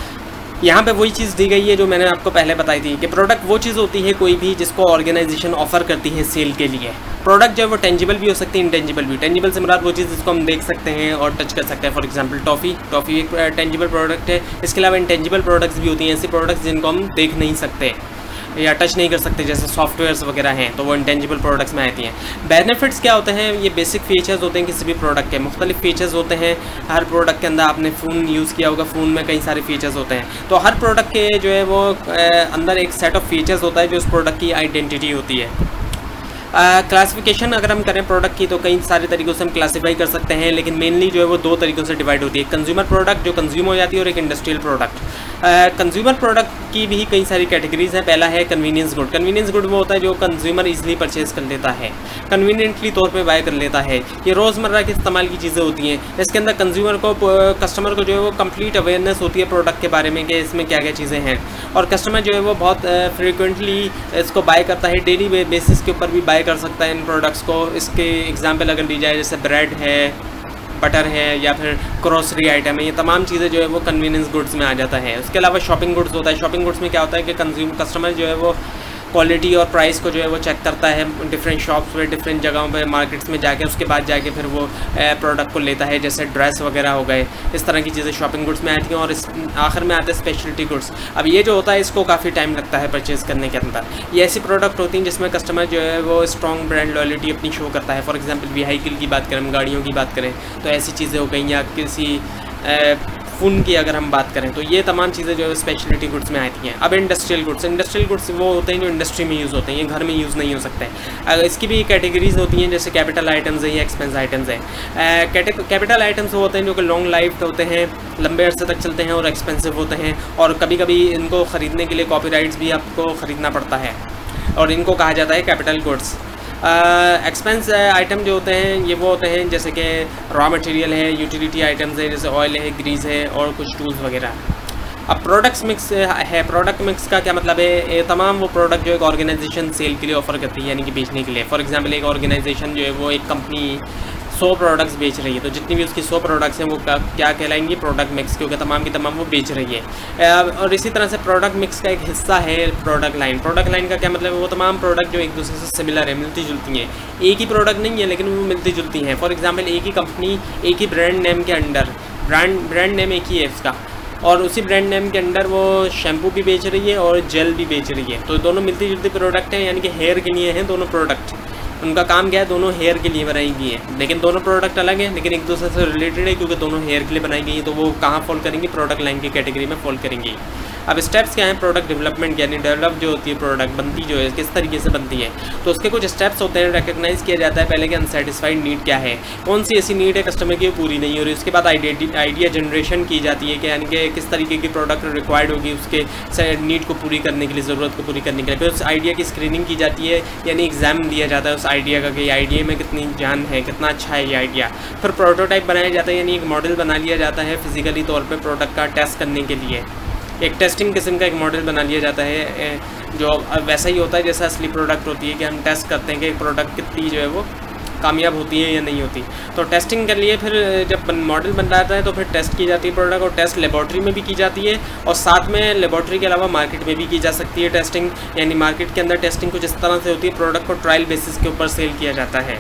यहाँ पे वही चीज़ दी गई है जो मैंने आपको पहले बताई थी कि प्रोडक्ट वो चीज़ होती है कोई भी जिसको ऑर्गेनाइजेशन ऑफ़र करती है सेल के लिए। प्रोडक्ट जो है वो टेंजिबल भी हो सकती है, इंटेंजिबल भी। टेंजिबल से मुराद वो चीज़ जिसको हम देख सकते हैं और टच कर सकते हैं। फॉर एग्जांपल टॉफ़ी एक टेंजिबल प्रोडक्ट है। इसके अलावा इंटेंजिबल प्रोडक्ट्स भी होती हैं, ऐसी प्रोडक्ट्स जिनको हम देख नहीं सकते। या टच नहीं कर सकते, जैसे सॉफ्टवेयर्स वगैरह हैं, तो वो इंटेंजिबल प्रोडक्ट्स में आती हैं। बेनिफिट्स क्या होते हैं? ये बेसिक फीचर्स होते हैं किसी भी प्रोडक्ट के, मुख्तलिफ फीचर्स होते हैं हर प्रोडक्ट के अंदर। आपने फ़ोन यूज़ किया होगा, फ़ोन में कई सारे फीचर्स होते हैं, तो हर प्रोडक्ट के जो है वो अंदर एक सेट ऑफ फीचर्स होता है जो उस प्रोडक्ट की आइडेंटिटी होती है। क्लासिफिकेशन अगर हम करें प्रोडक्ट की, तो कई सारे तरीक़ों से हम क्लासीफाई कर सकते हैं, लेकिन मेनली जो है वो दो तरीक़ों से डिवाइड होती है। कंज्यूमर प्रोडक्ट जो कंज्यूम हो जाती है, और एक इंडस्ट्रियल प्रोडक्ट। कंज्यूमर प्रोडक्ट की भी कई सारी कैटेगरीज़ हैं। पहला है कन्वीनियंस गुड। कन्वीनियंस गुड वो होता है जो कंज्यूमर ईजिली परचेज़ कर लेता है, कन्वीनियंटली तौर पे बाय कर लेता है। ये रोज़मर्रा के इस्तेमाल की चीज़ें होती हैं। इसके अंदर कंज्यूमर को, कस्टमर को जो है वो कंप्लीट अवेयरनेस होती है प्रोडक्ट के बारे में कि इसमें क्या क्या चीज़ें हैं, और कस्टमर जो है वो बहुत फ्रिक्वेंटली इसको बाय करता है, डेली बेसिस के ऊपर भी बाय कर सकता है इन प्रोडक्ट्स को। इसके एग्जांपल अगर दी जाए, जैसे ब्रेड है, बटर है, या फिर ग्रोसरी आइटम है, ये तमाम चीज़ें जो है वो कन्वीनियंस गुड्स में आ जाता है। उसके अलावा शॉपिंग गुड्स होता है। शॉपिंग गुड्स में क्या होता है कि कस्टमर जो है वो क्वालिटी और प्राइस को जो है वो चेक करता है डिफरेंट शॉप्स पे, डिफरेंट जगहों पे, मार्केट्स में जाके, उसके बाद जाके फिर वो प्रोडक्ट को लेता है, जैसे ड्रेस वगैरह हो गए, इस तरह की चीज़ें शॉपिंग गुड्स में आती हैं। और इस आखिर में आते हैं स्पेशलिटी गुड्स। अब ये जो होता है इसको काफ़ी टाइम लगता है परचेज़ करने के अंदर। ये ऐसी प्रोडक्ट होती हैं जिसमें कस्टमर जो है वो स्ट्रॉन्ग ब्रांड लॉयल्टी अपनी शो करता है। फॉर एग्जाम्पल व्हीकल की बात करें, गाड़ियों की बात करें, तो ऐसी चीज़ें हो गई, या किसी फ़ोन की अगर हम बात करें, तो ये तमाम चीज़ें जो है स्पेशलिटी गुड्स में आती हैं। अब इंडस्ट्रियल गुड्स वो होते हैं जो इंडस्ट्री में यूज़ होते हैं, ये घर में यूज़ नहीं हो सकते हैं। इसकी भी कैटेगरीज़ होती हैं, जैसे कैपिटल आइटम्स हैं या एक्सपेंस आइटम्स हैं। कैपिटल आइटम्स वो होते हैं जो कि लॉन्ग लाइफ होते हैं, लंबे अरसे तक चलते हैं और एक्सपेंसिव होते हैं, और कभी कभी इनको ख़रीदने के लिए कॉपीराइट्स भी आपको ख़रीदना पड़ता है, और इनको कहा जाता है कैपिटल गुड्स। एक्सपेंस आइटम जो होते हैं ये वो होते हैं जैसे कि रॉ मटेरियल है, यूटिलिटी आइटम्स है, जैसे ऑयल है, ग्रीस है, और कुछ टूल्स वगैरह। अब प्रोडक्ट्स मिक्स है। प्रोडक्ट मिक्स का क्या मतलब है? ये तमाम वो प्रोडक्ट जो एक ऑर्गेनाइजेशन सेल के लिए ऑफ़र करती है, यानी कि बेचने के लिए। फॉर एग्जांपल एक ऑर्गेनाइजेशन जो है वो एक कंपनी 100 प्रोडक्ट्स बेच रही है, तो जितनी भी उसकी 100 प्रोडक्ट्स हैं वो क्या कहलाएंगी? प्रोडक्ट मिक्स, क्योंकि तमाम की तमाम वो बेच रही है। और इसी तरह से प्रोडक्ट मिक्स का एक हिस्सा है प्रोडक्ट लाइन। प्रोडक्ट लाइन का क्या मतलब है? वो तमाम प्रोडक्ट जो एक दूसरे से सिमिलर है, मिलती जुलती हैं। एक ही प्रोडक्ट नहीं है, लेकिन वो मिलती जुलती हैं। फॉर एग्जाम्पल एक ही कंपनी एक ही ब्रांड नेम के अंडर, ब्रांड नेम एक ही है इसका, और उसी ब्रांड नेम के अंडर वो शैम्पू भी बेच रही है और जेल भी बेच रही है, तो दोनों मिलती जुलती प्रोडक्ट हैं, यानी कि हेयर के लिए हैं दोनों प्रोडक्ट। उनका काम क्या है? दोनों हेयर के लिए बनाई गई है, लेकिन दोनों प्रोडक्ट अलग हैं, लेकिन एक दूसरे से रिलेटेड है, क्योंकि दोनों हेयर के लिए बनाई गई है। तो वो कहाँ फॉल करेंगी? प्रोडक्ट लाइन की कैटेगरी में फॉल करेंगी। अब स्टेप्स क्या हैं प्रोडक्ट डेवलपमेंट, यानी डेवलप जो होती है प्रोडक्ट, बनती जो है किस तरीके से बनती है, तो उसके कुछ स्टेप्स होते हैं। रिकग्नाइज़ किया जाता है पहले कि अनसेटिस्फाइड नीड क्या है, कौन सी ऐसी नीड है कस्टमर की पूरी नहीं हो रही। उसके बाद आइडिया जनरेशन की जाती है कि यानी कि किस तरीके की प्रोडक्ट रिक्वायर्ड होगी उसके नीड को पूरी करने के लिए, ज़रूरत को पूरी करने के लिए। फिर उस आइडिया की स्क्रीनिंग की जाती है, यानी एग्जाम दिया जाता है उस आइडिया का कि आइडिया में कितनी जान है, कितना अच्छा है ये आइडिया। फिर प्रोटोटाइप बनाया जाता है, यानी एक मॉडल बना लिया जाता है फिजिकली तौर पर प्रोडक्ट का टेस्ट करने के लिए। एक टेस्टिंग किस्म का एक मॉडल बना लिया जाता है, जो वैसा ही होता है जैसा असली प्रोडक्ट होती है, कि हम टेस्ट करते हैं कि प्रोडक्ट कितनी जो है वो कामयाब होती है या नहीं होती। तो टेस्टिंग के लिए फिर जब मॉडल बन जाता है तो फिर टेस्ट की जाती है प्रोडक्ट, और टेस्ट लेबॉर्ट्री में भी की जाती है, और साथ में लेबॉर्ट्री के अलावा मार्केट में भी की जा सकती है टेस्टिंग। यानी मार्केट के अंदर टेस्टिंग कुछ इस तरह से होती है, प्रोडक्ट को ट्रायल बेसिस के ऊपर सेल किया जाता है।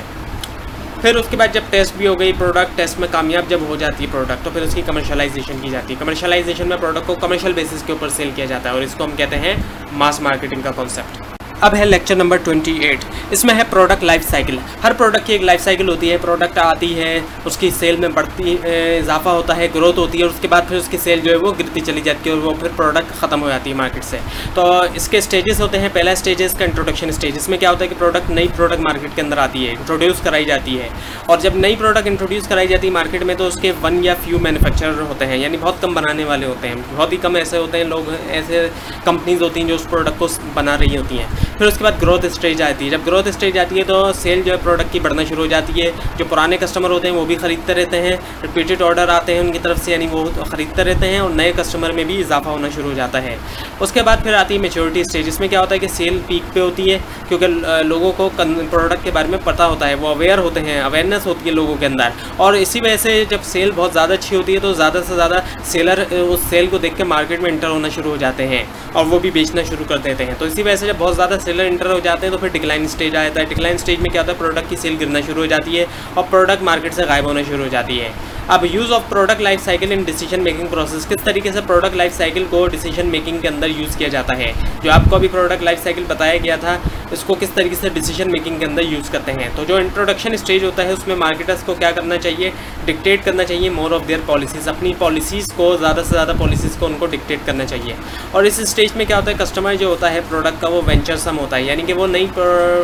फिर उसके बाद जब टेस्ट भी हो गई, प्रोडक्ट टेस्ट में कामयाब जब हो जाती है प्रोडक्ट, तो फिर उसकी कमर्शलाइजेशन की जाती है। कमर्शलाइजेशन में प्रोडक्ट को कमर्शियल बेसिस के ऊपर सेल किया जाता है, और इसको हम कहते हैं मास मार्केटिंग का कॉन्सेप्ट। अब है लेक्चर नंबर 28। इसमें है प्रोडक्ट लाइफ साइकिल। हर प्रोडक्ट की एक लाइफ साइकिल होती है। प्रोडक्ट आती है, उसकी सेल में बढ़ती इजाफा होता है, ग्रोथ होती है, और उसके बाद फिर उसकी सेल जो है वो गिरती चली जाती है, और वो फिर प्रोडक्ट ख़त्म हो जाती है मार्केट से। तो इसके स्टेजेस होते हैं। पहला स्टेज है इसका इंट्रोडक्शन स्टेज। इसमें क्या होता है कि नई प्रोडक्ट मार्केट के अंदर आती है, इंट्रोड्यूस कराई जाती है, और जब नई प्रोडक्ट इंट्रोड्यूस कराई जाती है मार्केट में, तो उसके 1 या फ्यू मैन्युफैक्चरर होते हैं, यानी बहुत कम बनाने वाले होते हैं, बहुत ही कम ऐसे होते हैं लोग, ऐसे कंपनीज होती हैं जो उस प्रोडक्ट को बना रही होती हैं। फिर उसके बाद ग्रोथ स्टेज आती है। जब ग्रोथ स्टेज आती है तो सेल जो है प्रोडक्ट की बढ़ना शुरू हो जाती है। जो पुराने कस्टमर होते हैं वो भी ख़रीदते रहते हैं, रिपीटेड ऑर्डर आते हैं उनकी तरफ से, यानी वो ख़रीदते रहते हैं, और नए कस्टमर में भी इजाफा होना शुरू हो जाता है। उसके बाद फिर आती है मैच्योरिटी स्टेज। इसमें क्या होता है कि सेल पीक पे होती है, क्योंकि लोगों को प्रोडक्ट के बारे में पता होता है, वो अवेयर होते हैं, अवेयरनेस होती है लोगों के अंदर, और इसी वजह से जब सेल बहुत ज़्यादा अच्छी होती है तो ज़्यादा से ज़्यादा सेलर उस सेल को देख के मार्केट में इंटर होना शुरू हो जाते हैं, और वो भी बेचना शुरू कर देते हैं। तो इसी वजह से जब बहुत ज़्यादा सेलर इंटर हो जाते हैं तो फिर डिक्लाइन स्टेज आता है। डिक्लाइन स्टेज में क्या होता है, प्रोडक्ट की सेल गिरना शुरू हो जाती है और प्रोडक्ट मार्केट से गायब होना शुरू हो जाती है। अब use of product life cycle in decision making process, किस तरीके से प्रोडक्ट लाइफ साइकिल को डिसीजन मेकिंग के अंदर यूज़ किया जाता है। जो आपको अभी प्रोडक्ट लाइफ साइकिल बताया गया था, इसको किस तरीके से डिसीजन मेकिंग के अंदर यूज़ करते हैं। तो जो इंट्रोडक्शन स्टेज होता है उसमें मार्केटर्स को क्या करना चाहिए, डिक्टेट करना चाहिए मोर ऑफ देयर पॉलिसीज़, अपनी पॉलिसीज़ को ज़्यादा से ज़्यादा पॉलिसीज़ को उनको डिक्टेट करना चाहिए। और इस स्टेज में क्या होता है, कस्टमर जो होता है प्रोडक्ट का वो वेंचरसम होता है, यानी कि वो नई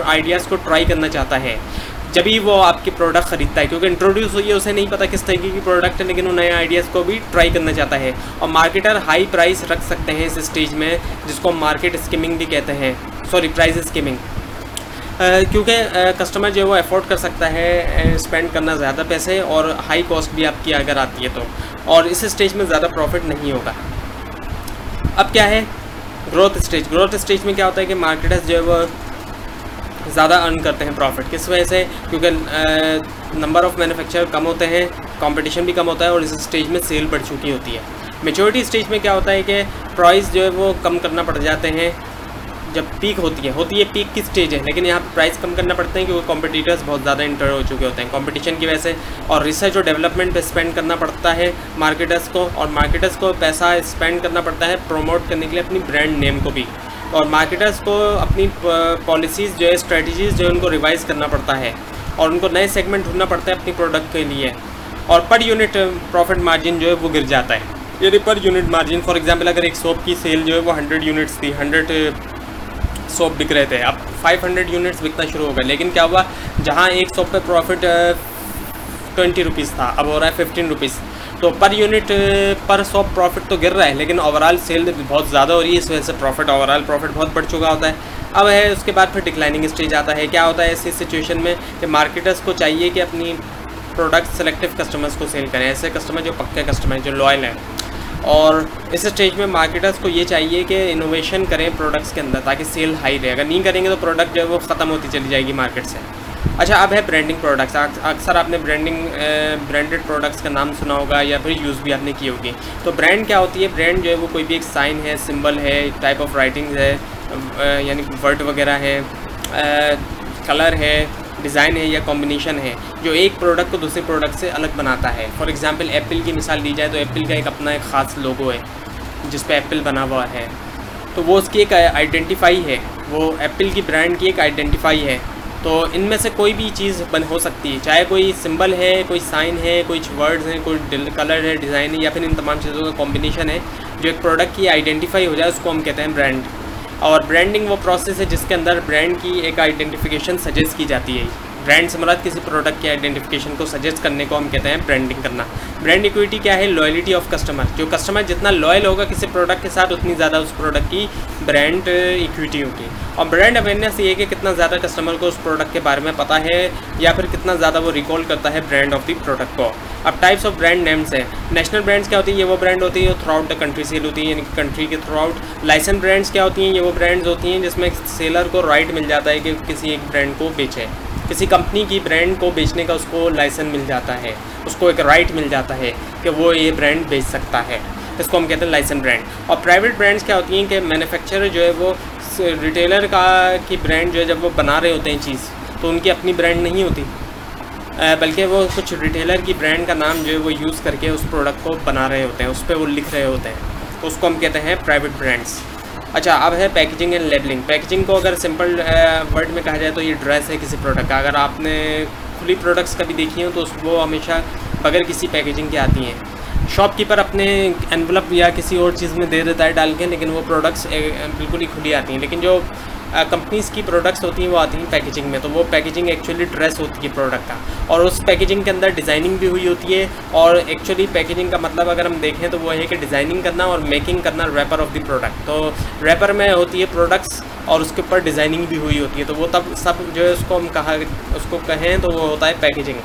आइडियाज़ को ट्राई करना चाहता है जब भी वो आपकी प्रोडक्ट ख़रीदता है, क्योंकि इंट्रोड्यूस हुई है उसे नहीं पता किस तरीके की प्रोडक्ट है, लेकिन वो नए आइडियाज़ को भी ट्राई करना चाहता है। और मार्केटर हाई प्राइस रख सकते हैं इस स्टेज में, जिसको मार्केट स्कीमिंग भी कहते हैं, सॉरी प्राइस स्कीमिंग, क्योंकि कस्टमर जो है वो अफोर्ड कर सकता है स्पेंड करना ज़्यादा पैसे, और हाई कॉस्ट भी आपकी अगर आती है तो, और इस स्टेज में ज़्यादा प्रॉफिट नहीं होगा। अब क्या है ग्रोथ स्टेज। ग्रोथ स्टेज में क्या होता है कि मार्केटर्स जो है वो ज़्यादा अर्न करते हैं प्रॉफिट, किस वजह से, क्योंकि नंबर ऑफ़ मैन्युफैक्चरर कम होते हैं, कंपटीशन भी कम होता है, और इस स्टेज में सेल बढ़ चुकी होती है। मैच्योरिटी स्टेज में क्या होता है कि प्राइस जो है वो कम करना पड़ जाते हैं जब पीक होती है पीक की स्टेज है, लेकिन यहाँ पर प्राइस कम करना पड़ता है क्योंकि कॉम्पिटिटर्स बहुत ज़्यादा इंटर हो चुके होते हैं कंपटीशन की वजह से, और रिसर्च और डेवलपमेंट पे स्पेंड करना पड़ता है मार्केटर्स को, और मार्केटर्स को पैसा स्पेंड करना पड़ता है प्रमोट करने के लिए अपनी ब्रांड नेम को भी, और मार्केटर्स को अपनी पॉलिसीज़ जो है, स्ट्रेटजीज़ जो है उनको रिवाइज़ करना पड़ता है, और उनको नए सेगमेंट ढूंढना पड़ता है अपनी प्रोडक्ट के लिए, और पर यूनिट प्रॉफिट मार्जिन जो है वो गिर जाता है। यदि per unit margin, for example अगर एक सोप की सेल जो है वो 100 यूनिट्स थी, 100 सोप बिक रहे थे, अब 500 यूनिट्स बिकना शुरू हो गए, लेकिन क्या हुआ, जहाँ एक सोप पे प्रॉफिट 20 रुपीज़ था, अब हो रहा है 15 रुपीज़, तो पर यूनिट पर सोप प्रॉफिट तो गिर रहा है, लेकिन ओवरऑल सेल बहुत ज़्यादा हो रही है, इस वजह से प्रॉफिट ओवरऑल प्रॉफिट बहुत बढ़ चुका होता है। अब है उसके बाद फिर डिक्लाइनिंग स्टेज आता है। क्या होता है ऐसी सिचुएशन में कि मार्केटर्स को चाहिए कि अपनी प्रोडक्ट सेलेक्टिव कस्टमर्स को सेल करें, ऐसे कस्टमर जो पक्के कस्टमर जो लॉयल हैं, और इस स्टेज में मार्केटर्स को ये चाहिए कि इनोवेशन करें प्रोडक्ट्स के अंदर ताकि सेल हाई रहे, अगर नहीं करेंगे तो प्रोडक्ट जो है वो ख़त्म होती चली जाएगी मार्केट से। अच्छा, अब है ब्रांडिंग प्रोडक्ट्स। अक्सर आपने ब्रांडेड प्रोडक्ट्स का नाम सुना होगा या फिर यूज़ भी आपने की होगी। तो ब्रांड क्या होती है, ब्रांड जो है वो कोई भी एक साइन है, सिंबल है, टाइप ऑफ राइटिंग है, यानी वर्ड वगैरह है, कलर है, डिज़ाइन है या कॉम्बिनेशन है जो एक प्रोडक्ट को दूसरे प्रोडक्ट से अलग बनाता है। फॉर एग्जांपल एप्पल की मिसाल दी जाए तो एप्पल का एक अपना एक ख़ास लोगो है जिस पे एप्पल बना हुआ है, तो वो उसकी एक आइडेंटिफाई है, वो एप्पल की ब्रांड की एक आइडेंटिफाई है। तो इनमें से कोई भी चीज़ हो सकती है, चाहे कोई सिंबल है, कोई साइन है, कुछ वर्ड्स हैं, कोई कलर है, डिज़ाइन है, या फिर इन तमाम चीज़ों का कॉम्बिनेशन है जो एक प्रोडक्ट की आइडेंटिफाई हो जाए, उसको हम कहते हैं ब्रांड। और ब्रांडिंग वो प्रोसेस है जिसके अंदर ब्रांड की एक आइडेंटिफिकेशन सजेस्ट की जाती है। ब्रांड से मुराद किसी प्रोडक्ट की आइडेंटिफिकेशन को सजेस्ट करने को हम कहते हैं ब्रांडिंग करना। ब्रांड इक्विटी क्या है, लॉयलिटी ऑफ कस्टमर। जो कस्टमर जितना लॉयल होगा किसी प्रोडक्ट के साथ उतनी ज़्यादा उस प्रोडक्ट की ब्रांड इक्विटी होगी। और ब्रांड अवेयरनेस ये है कि कितना ज़्यादा कस्टमर को उस प्रोडक्ट के बारे में पता है या फिर कितना ज़्यादा वो रिकॉल करता है ब्रांड ऑफ द प्रोडक्ट को। अब टाइप्स ऑफ ब्रांड नेम्स हैं। नेशनल ब्रांड्स क्या होती है, ये वो ब्रांड होती है जो throughout the country sale होती है, यानी कंट्री के थ्रू आउट। लाइसेंस ब्रांड्स क्या होती हैं, ये वो ब्रांड्स होती हैं जिसमें सेलर को राइट मिल जाता है कि किसी एक ब्रांड को बेचे, किसी कंपनी की ब्रांड को बेचने का उसको लाइसेंस मिल जाता है, उसको एक राइट मिल जाता है कि वो ये ब्रांड बेच सकता है, इसको हम कहते हैं लाइसेंस ब्रांड। और प्राइवेट ब्रांड्स क्या होती हैं कि मैन्युफैक्चरर जो है वो रिटेलर की ब्रांड जो है जब वो बना रहे होते हैं चीज़ तो उनकी अपनी ब्रांड नहीं होती, बल्कि वो कुछ रिटेलर की ब्रांड का नाम जो है वो यूज़ करके उस प्रोडक्ट को बना रहे होते हैं, उस पर वो लिख रहे होते हैं, तो उसको हम कहते हैं प्राइवेट ब्रांड्स। अच्छा, अब है पैकेजिंग एंड लेबलिंग। पैकेजिंग को अगर सिंपल वर्ड में कहा जाए तो ये ड्रेस है किसी प्रोडक्ट का। अगर आपने खुली प्रोडक्ट्स कभी देखी हो तो वो हमेशा बगैर किसी पैकेजिंग के आती हैं। शॉपकीपर अपने एनवलप या किसी और चीज़ में दे देता है डाल के, लेकिन वो प्रोडक्ट्स बिल्कुल ही खुली आती हैं। लेकिन जो कंपनीज़ की प्रोडक्ट्स होती हैं वो आती हैं पैकेजिंग में, तो वो पैकेजिंग एक्चुअली ड्रेस होती है प्रोडक्ट का, और उस पैकेजिंग के अंदर डिज़ाइनिंग भी हुई होती है। और एक्चुअली पैकेजिंग का मतलब अगर हम देखें तो वो है कि डिज़ाइनिंग करना और मेकिंग करना रैपर ऑफ द प्रोडक्ट। तो रैपर में होती है प्रोडक्ट्स और उसके ऊपर डिज़ाइनिंग भी हुई होती है, तो वो तब सब जो है उसको कहें तो वो होता है पैकेजिंग।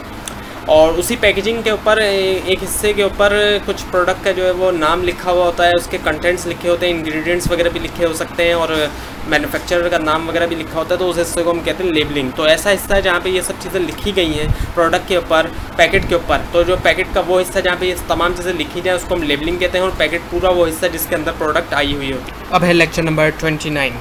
और उसी पैकेजिंग के ऊपर एक हिस्से के ऊपर कुछ प्रोडक्ट का जो है वो नाम लिखा हुआ होता है, उसके कंटेंट्स लिखे होते हैं, इंग्रेडिएंट्स वगैरह भी लिखे हो सकते हैं और मैन्युफैक्चरर का नाम वगैरह भी लिखा होता है, तो उस हिस्से को हम कहते हैं लेबलिंग। तो ऐसा हिस्सा है जहाँ पे ये सब चीज़ें लिखी गई हैं प्रोडक्ट के ऊपर, पैकेट के ऊपर। तो जो पैकेट का वो हिस्सा जहाँ पे ये तमाम चीज़ें लिखी जाए उसको हम लेबलिंग कहते हैं, और पैकेट पूरा वो हिस्सा जिसके अंदर प्रोडक्ट आई हुई होती है। अब है लेक्चर नंबर 29।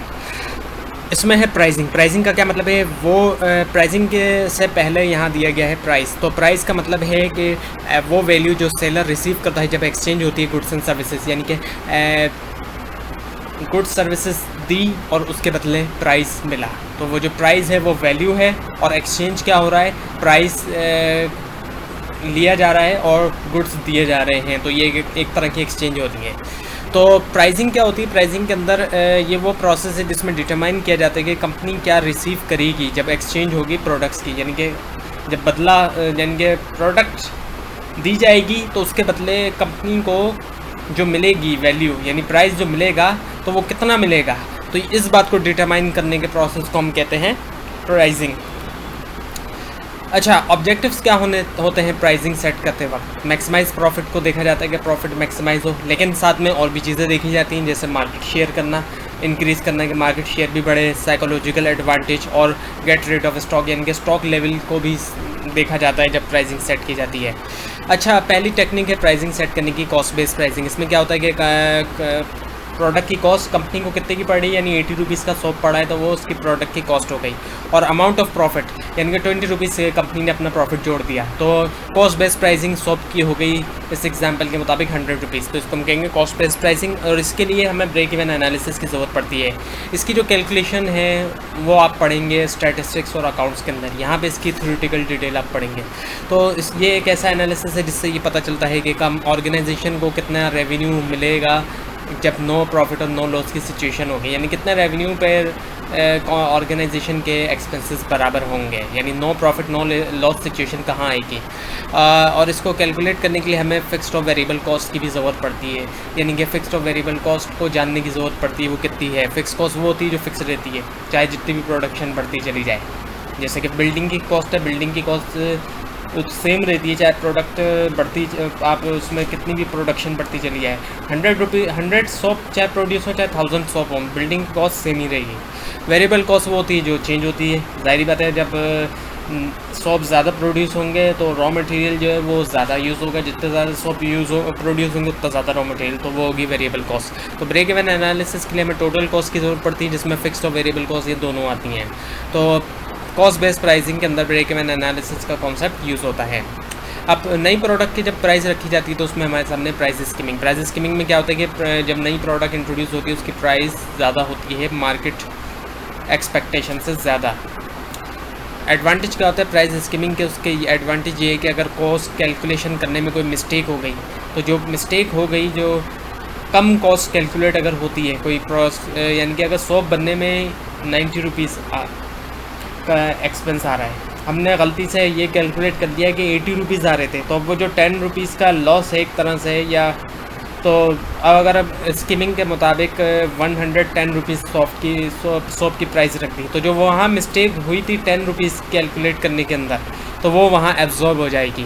इसमें है प्राइसिंग। प्राइसिंग का क्या मतलब है, वो प्राइसिंग के से पहले यहाँ दिया गया है प्राइस। तो प्राइस का मतलब है कि वो वैल्यू जो सेलर रिसीव करता है जब एक्सचेंज होती है गुड्स एंड सर्विसेज, यानी कि गुड्स सर्विसेज दी और उसके बदले प्राइस मिला, तो वो जो प्राइस है वो वैल्यू है, और एक्सचेंज क्या हो रहा है, प्राइस लिया जा रहा है और गुड्स दिए जा रहे हैं, तो ये एक तरह की एक्सचेंज होती है। तो प्राइसिंग क्या होती है, प्राइसिंग के अंदर ये वो प्रोसेस है जिसमें डिटरमाइन किया जाता है कि कंपनी क्या रिसीव करेगी जब एक्सचेंज होगी प्रोडक्ट्स की, यानी कि जब बदला यानी कि प्रोडक्ट दी जाएगी तो उसके बदले कंपनी को जो मिलेगी वैल्यू यानी प्राइस जो मिलेगा तो वो कितना मिलेगा, तो इस बात को डिटरमाइन करने के प्रोसेस को हम कहते हैं प्राइसिंग। अच्छा, ऑब्जेक्टिव्स क्या होते हैं प्राइसिंग सेट करते वक्त, मैक्सिमाइज प्रॉफिट को देखा जाता है कि प्रॉफिट मैक्सिमाइज हो, लेकिन साथ में और भी चीज़ें देखी जाती हैं जैसे मार्केट शेयर करना, इंक्रीज़ करना कि मार्केट शेयर भी बढ़े, साइकोलॉजिकल एडवांटेज और गेट रेट ऑफ स्टॉक यानी कि स्टॉक लेवल को भी देखा जाता है जब प्राइसिंग सेट की जाती है। अच्छा, पहली टेक्निक है प्राइसिंग सेट करने की, कॉस्ट बेस्ड प्राइसिंग। इसमें क्या होता है कि प्रोडक्ट की कॉस्ट कंपनी को कितने की पड़ी, यानी 80 रुपीज़ का सोप पड़ा है तो वो उसकी प्रोडक्ट की कॉस्ट हो गई, और अमाउंट ऑफ प्रॉफिट यानी कि 20 रुपीज़ से कंपनी ने अपना प्रॉफिट जोड़ दिया, तो कॉस्ट बेस्ड प्राइसिंग सोप की हो गई इस एग्जांपल के मुताबिक 100 रुपीज़, तो इसको हम कहेंगे कॉस्ट बेस्ड प्राइसिंग। और इसके लिए हमें ब्रेक इवन एनालिसिस की ज़रूरत पड़ती है। इसकी जो कैलकुलेशन है वो आप पढ़ेंगे स्टैटिस्टिक्स और अकाउंट्स के अंदर, यहाँ पर इसकी थ्योरेटिकल डिटेल आप पढ़ेंगे। तो ये एक ऐसा एनालिसिस है जिससे ये पता चलता है कि कम ऑर्गेनाइजेशन को कितना रेवेन्यू मिलेगा जब नो प्रॉफिट और नो लॉस की सिचुएशन होगी, यानी कितना रेवेन्यू पर ऑर्गेनाइजेशन के एक्सपेंसेस बराबर होंगे, यानी no profit no loss situation कहाँ आएगी। और इसको कैलकुलेट करने के लिए हमें फिक्स्ड और वेरिएबल कॉस्ट की भी ज़रूरत पड़ती है, यानी कि फिक्स्ड और वेरिएबल कॉस्ट को जानने की ज़रूरत पड़ती है वो कितनी है। फिक्स कॉस्ट वो होती है जो फिक्स रहती है चाहे जितनी भी प्रोडक्शन बढ़ती चली जाए, जैसे कि बिल्डिंग की कॉस्ट है, बिल्डिंग की कॉस्ट सेम रहती है चाहे प्रोडक्ट बढ़ती, आप उसमें कितनी भी प्रोडक्शन बढ़ती चली जाए, 100 सोप चाहे प्रोड्यूस हो चाहे 1000 सोप हो, बिल्डिंग की कॉस्ट सेम ही रहेगी। वेरिएबल कॉस्ट वो होती है जो चेंज होती है, जाहिर बात है जब सोप ज़्यादा प्रोड्यूस होंगे तो रॉ मटेरियल जो है वो ज़्यादा यूज़ होगा, जितने ज़्यादा सोप प्रोड्यूस होंगे उतना ज़्यादा रॉ मटेरियल, तो वो होगी वेरिएबल कॉस्ट। तो ब्रेक इवन एनालिसिस के लिए हमें टोटल कॉस्ट की ज़रूरत पड़ती है जिसमें फिक्स्ड और वेरिएबल कॉस्ट ये दोनों आती हैं। तो कॉस्ट बेस्ड प्राइसिंग के अंदर ब्रेक इवन एनालिसिस का कॉन्सेप्ट यूज़ होता है। अब नई प्रोडक्ट की जब प्राइस रखी जाती है तो उसमें हमारे सामने प्राइस स्कीमिंग में क्या होता है कि जब नई प्रोडक्ट इंट्रोड्यूस होती है उसकी प्राइस ज़्यादा होती है मार्केट एक्सपेक्टेशन से ज़्यादा। एडवांटेज क्या होता है प्राइस स्कीमिंग के, उसके एडवांटेज ये है कि अगर कॉस्ट कैलकुलेशन करने में कोई मिस्टेक हो गई तो जो मिस्टेक हो गई, जो कम कॉस्ट कैलकुलेट अगर होती है कोई यानी कि अगर सोप बनने में 90 रुपीज़ का एक्सपेंस आ रहा है, हमने गलती से ये कैलकुलेट कर दिया कि 80 रुपीज़ आ रहे थे, तो अब वो जो 10 रुपीज़ का लॉस है एक तरह से, या तो अब अगर अब स्कीमिंग के मुताबिक 110 रुपीज़ सोप की प्राइस रख दी, तो जो वहाँ मिस्टेक हुई थी 10 रुपीज़ कैलकुलेट करने के अंदर, तो वो वहाँ एब्जॉर्ब हो जाएगी।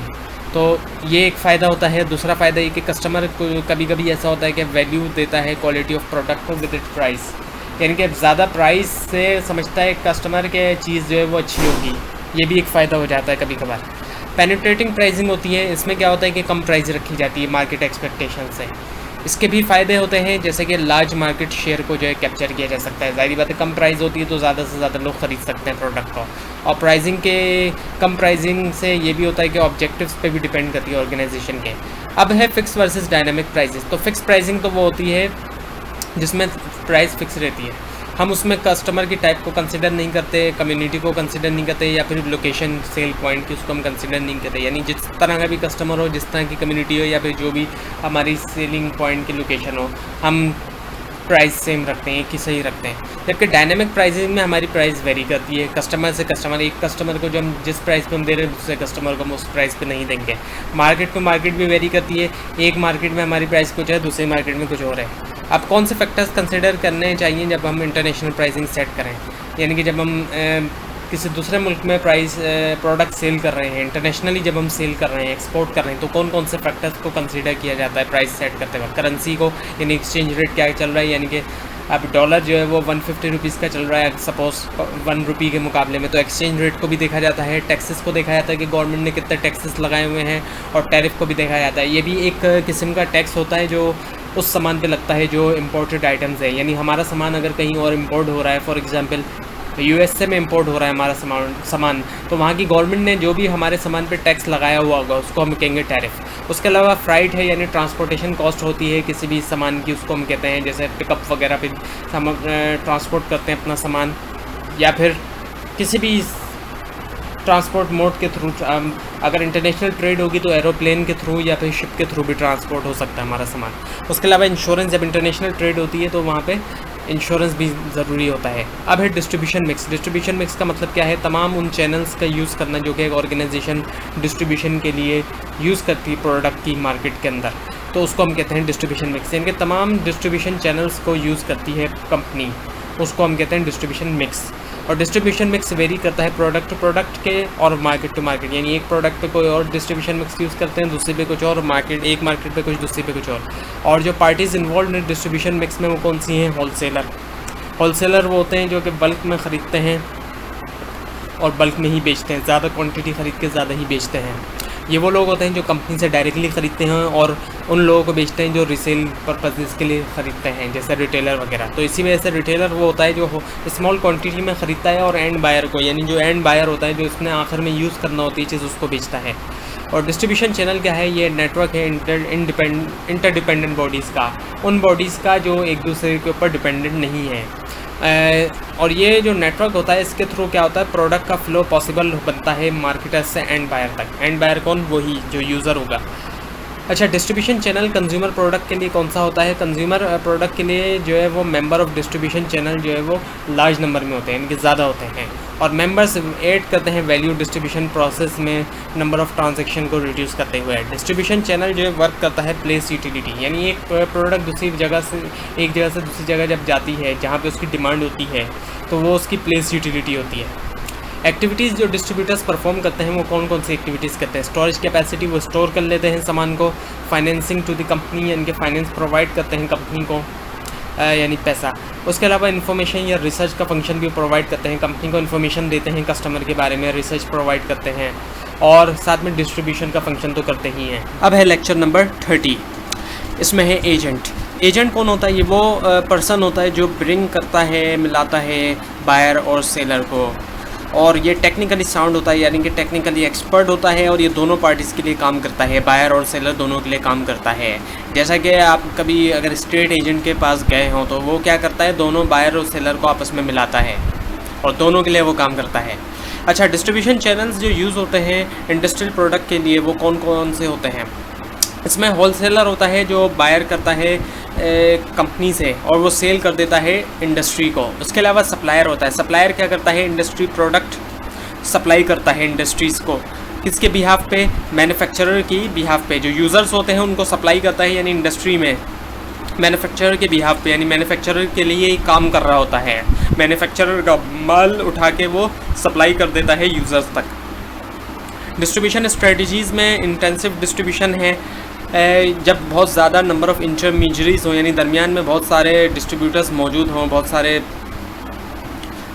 तो ये एक फ़ायदा होता है। दूसरा फ़ायदा ये कि कस्टमर को कभी कभी ऐसा होता है कि वैल्यू देता है क्वालिटी ऑफ प्रोडक्ट को विद इट प्राइस, यानी कि ज़्यादा प्राइस से समझता है कस्टमर के चीज़ जो है वो अच्छी होगी, ये भी एक फ़ायदा हो जाता है कभी कभार। पेनिट्रेटिंग प्राइसिंग होती है, इसमें क्या होता है कि कम प्राइस रखी जाती है मार्केट एक्सपेक्टेशन से। इसके भी फ़ायदे होते हैं जैसे कि लार्ज मार्केट शेयर को जो है कैप्चर किया जा सकता है, जाहिर बात है कम प्राइस होती है तो ज़्यादा से ज़्यादा लोग ख़रीद सकते हैं प्रोडक्ट को। और प्राइसिंग के कम प्राइसिंग से ये भी होता है कि ऑब्जेक्टिव्स पे भी डिपेंड करती है ऑर्गेनाइजेशन के। अब है फिक्स वर्सेस डायनामिक प्राइसेस। तो फिक्स प्राइसिंग तो वो होती है जिसमें प्राइस फिक्स रहती है, हम उसमें कस्टमर की टाइप को कंसिडर नहीं करते, कम्युनिटी को कंसिडर नहीं करते, या फिर लोकेशन सेल पॉइंट की उसको हम कंसिडर नहीं करते, यानी जिस तरह का भी कस्टमर हो, जिस तरह की कम्युनिटी हो, या फिर जो भी हमारी सेलिंग पॉइंट की लोकेशन हो, हम प्राइस सेम रखते हैं, एक ही सही रखते हैं। जबकि डायनेमिक प्राइसिंग में हमारी प्राइस वेरी करती है कस्टमर से कस्टमर। एक कस्टमर को जो हम जिस प्राइस पे हम दे रहे हैं दूसरे कस्टमर को हम उस प्राइस पे नहीं देंगे। मार्केट पे मार्केट भी वेरी करती है, एक मार्केट में हमारी प्राइस कुछ है, दूसरे मार्केट में कुछ और है। अब कौन से फैक्टर्स कंसिडर करने चाहिए जब हम इंटरनेशनल प्राइसिंग सेट करें, यानी कि जब हम किसी दूसरे मुल्क में प्रोडक्ट सेल कर रहे हैं, इंटरनेशनली जब हम सेल कर रहे हैं, एक्सपोर्ट कर रहे हैं, तो कौन कौन से फैक्टर्स को कंसीडर किया जाता है प्राइस सेट करते वक्त। करेंसी को, यानी एक्सचेंज रेट क्या चल रहा है, यानी कि अब डॉलर जो है वो 150 रुपीज़ का चल रहा है सपोज़ 1 रुपये के मुकाबले में, तो एक्सचेंज रेट को भी देखा जाता है। टैक्सेस को देखा जाता है कि गवर्नमेंट ने कितने टैक्सेस लगाए हुए हैं, और टैरिफ को भी देखा जाता है। ये भी एक किस्म का टैक्स होता है जो उस सामान पे लगता है जो इम्पोर्टेड आइटम्स है। यानी हमारा सामान अगर कहीं और इम्पोर्ट हो रहा है, फॉर एग्जांपल यूएसए में इंपोर्ट हो रहा है हमारा सामान, तो वहाँ की गवर्नमेंट ने जो भी हमारे सामान पे टैक्स लगाया हुआ होगा उसको हम कहेंगे टैरिफ। उसके अलावा फ्राइट है, यानी ट्रांसपोर्टेशन कॉस्ट होती है किसी भी सामान की, उसको हम कहते हैं, जैसे पिकअप वगैरह पे हम ट्रांसपोर्ट करते हैं अपना सामान, या फिर किसी भी ट्रांसपोर्ट मोड के थ्रू, अगर इंटरनेशनल ट्रेड होगी तो एरोप्लेन के थ्रू या फिर शिप के थ्रू भी ट्रांसपोर्ट हो सकता है हमारा सामान। उसके अलावा इंश्योरेंस, जब इंटरनेशनल ट्रेड होती है तो वहाँ पे इंश्योरेंस भी ज़रूरी होता है। अब है डिस्ट्रीब्यूशन मिक्स। डिस्ट्रीब्यूशन मिक्स का मतलब क्या है? तमाम उन चैनल्स का यूज़ करना जो कि एक ऑर्गेनाइजेशन डिस्ट्रीब्यूशन के लिए यूज़ करती है प्रोडक्ट की मार्केट के अंदर, तो उसको हम कहते हैं डिस्ट्रीब्यूशन मिक्स। यानी कि तमाम डिस्ट्रीब्यूशन चैनल्स को यूज़ करती है कंपनी, उसको हम कहते हैं डिस्ट्रीब्यूशन मिक्स। और डिस्ट्रीब्यूशन मिक्स वेरी करता है प्रोडक्ट टू प्रोडक्ट के और मार्केट टू मार्केट। यानी एक प्रोडक्ट पे कोई और डिस्ट्रीब्यूशन मिक्स यूज़ करते हैं, दूसरे पे कुछ और, एक मार्केट पे कुछ, दूसरे पे कुछ और जो पार्टीज़ इन्वॉल्व हैं डिस्ट्रीब्यूशन मिक्स में वो कौन सी हैं? होलसेलर वो होते हैं जो कि बल्क में ख़रीदते हैं और बल्क में ही बेचते हैं, ज़्यादा क्वांटिटी ख़रीद के ज़्यादा ही बेचते हैं। ये वो लोग होते हैं जो कंपनी से डायरेक्टली ख़रीदते हैं और उन लोगों को बेचते हैं जो रीसेल पर्पज़ के लिए ख़रीदते हैं, जैसे रिटेलर वगैरह। तो इसी वजह से रिटेलर वो होता है जो स्मॉल क्वांटिटी में ख़रीदता है और एंड बायर को, यानी जो एंड बायर होता है जो इसने आखिर में यूज़ करना होती है चीज़, उसको बेचता है। और डिस्ट्रीब्यूशन चैनल क्या है? ये नेटवर्क है इंटरडिपेंडेंट बॉडीज़ का, उन बॉडीज़ का जो एक दूसरे के ऊपर डिपेंडेंट नहीं है। और ये जो नेटवर्क होता है इसके थ्रू क्या होता है? प्रोडक्ट का फ़्लो पॉसिबल बनता है मार्केटर्स से एंड बायर तक। एंड बायर कौन? वही जो यूज़र होगा। अच्छा, डिस्ट्रीब्यूशन चैनल कंज्यूमर प्रोडक्ट के लिए कौन सा होता है? कंज्यूमर प्रोडक्ट के लिए जो है वो मेंबर ऑफ़ डिस्ट्रीब्यूशन चैनल जो है वो लार्ज नंबर में होते हैं, इनके ज़्यादा होते हैं, और मेंबर्स ऐड करते हैं वैल्यू डिस्ट्रीब्यूशन प्रोसेस में नंबर ऑफ़ ट्रांजैक्शन को रिड्यूस करते हुए। डिस्ट्रीब्यूशन चैनल जो है वर्क करता है प्लेस यूटिलिटी, यानी एक प्रोडक्ट एक जगह से दूसरी जगह जब जाती है जहाँ पे उसकी डिमांड होती है तो वो उसकी प्लेस यूटिलिटी होती है। एक्टिविटीज़ जो डिस्ट्रीब्यूटर्स परफॉर्म करते हैं वो कौन कौन सी एक्टिविटीज़ करते हैं? स्टोरेज कैपेसिटी, वो स्टोर कर लेते हैं सामान को। फाइनेंसिंग टू द कंपनी, यानी कि फाइनेंस प्रोवाइड करते हैं कंपनी को, यानी पैसा। उसके अलावा इन्फॉर्मेशन या रिसर्च का फंक्शन भी प्रोवाइड करते हैं, कंपनी को इन्फॉर्मेशन देते हैं कस्टमर के बारे में, रिसर्च प्रोवाइड करते हैं, और साथ में डिस्ट्रीब्यूशन का फंक्शन तो करते ही हैं। अब है लेक्चर नंबर 30, इसमें है एजेंट। एजेंट कौन होता है? ये वो पर्सन होता है जो ब्रिंग करता है, मिलाता है बायर और सेलर को, और ये टेक्निकली साउंड होता है, यानी कि टेक्निकली एक्सपर्ट होता है, और ये दोनों पार्टीज़ के लिए काम करता है, बायर और सेलर दोनों के लिए काम करता है। जैसा कि आप कभी अगर स्टेट एजेंट के पास गए हों तो वो क्या करता है? दोनों बायर और सेलर को आपस में मिलाता है और दोनों के लिए वो काम करता है। अच्छा, डिस्ट्रीब्यूशन चैनल्स जो यूज़ होते हैं इंडस्ट्रियल प्रोडक्ट के लिए वो कौन कौन से होते हैं? इसमें होलसेलर होता है जो बायर करता है कंपनी से और वो सेल कर देता है इंडस्ट्री को। उसके अलावा सप्लायर होता है। सप्लायर क्या करता है? इंडस्ट्री प्रोडक्ट सप्लाई करता है इंडस्ट्रीज़ को। किसके बिहाफ पे? मैन्युफैक्चरर की बिहाफ पे। जो यूज़र्स होते हैं उनको सप्लाई करता है, यानी इंडस्ट्री में मैन्युफैक्चरर के बिहाफ पे, यानी मैन्युफैक्चरर के लिए ही काम कर रहा होता है। मैन्युफैक्चरर का माल उठा के वो सप्लाई कर देता है यूज़र्स तक। डिस्ट्रीब्यूशन स्ट्रेटजीज़ में इंटेंसिव डिस्ट्रीब्यूशन है जब बहुत ज़्यादा नंबर ऑफ़ इंटरमीडियरीज हों, यानी दरमियान में बहुत सारे डिस्ट्रीब्यूटर्स मौजूद हों, बहुत सारे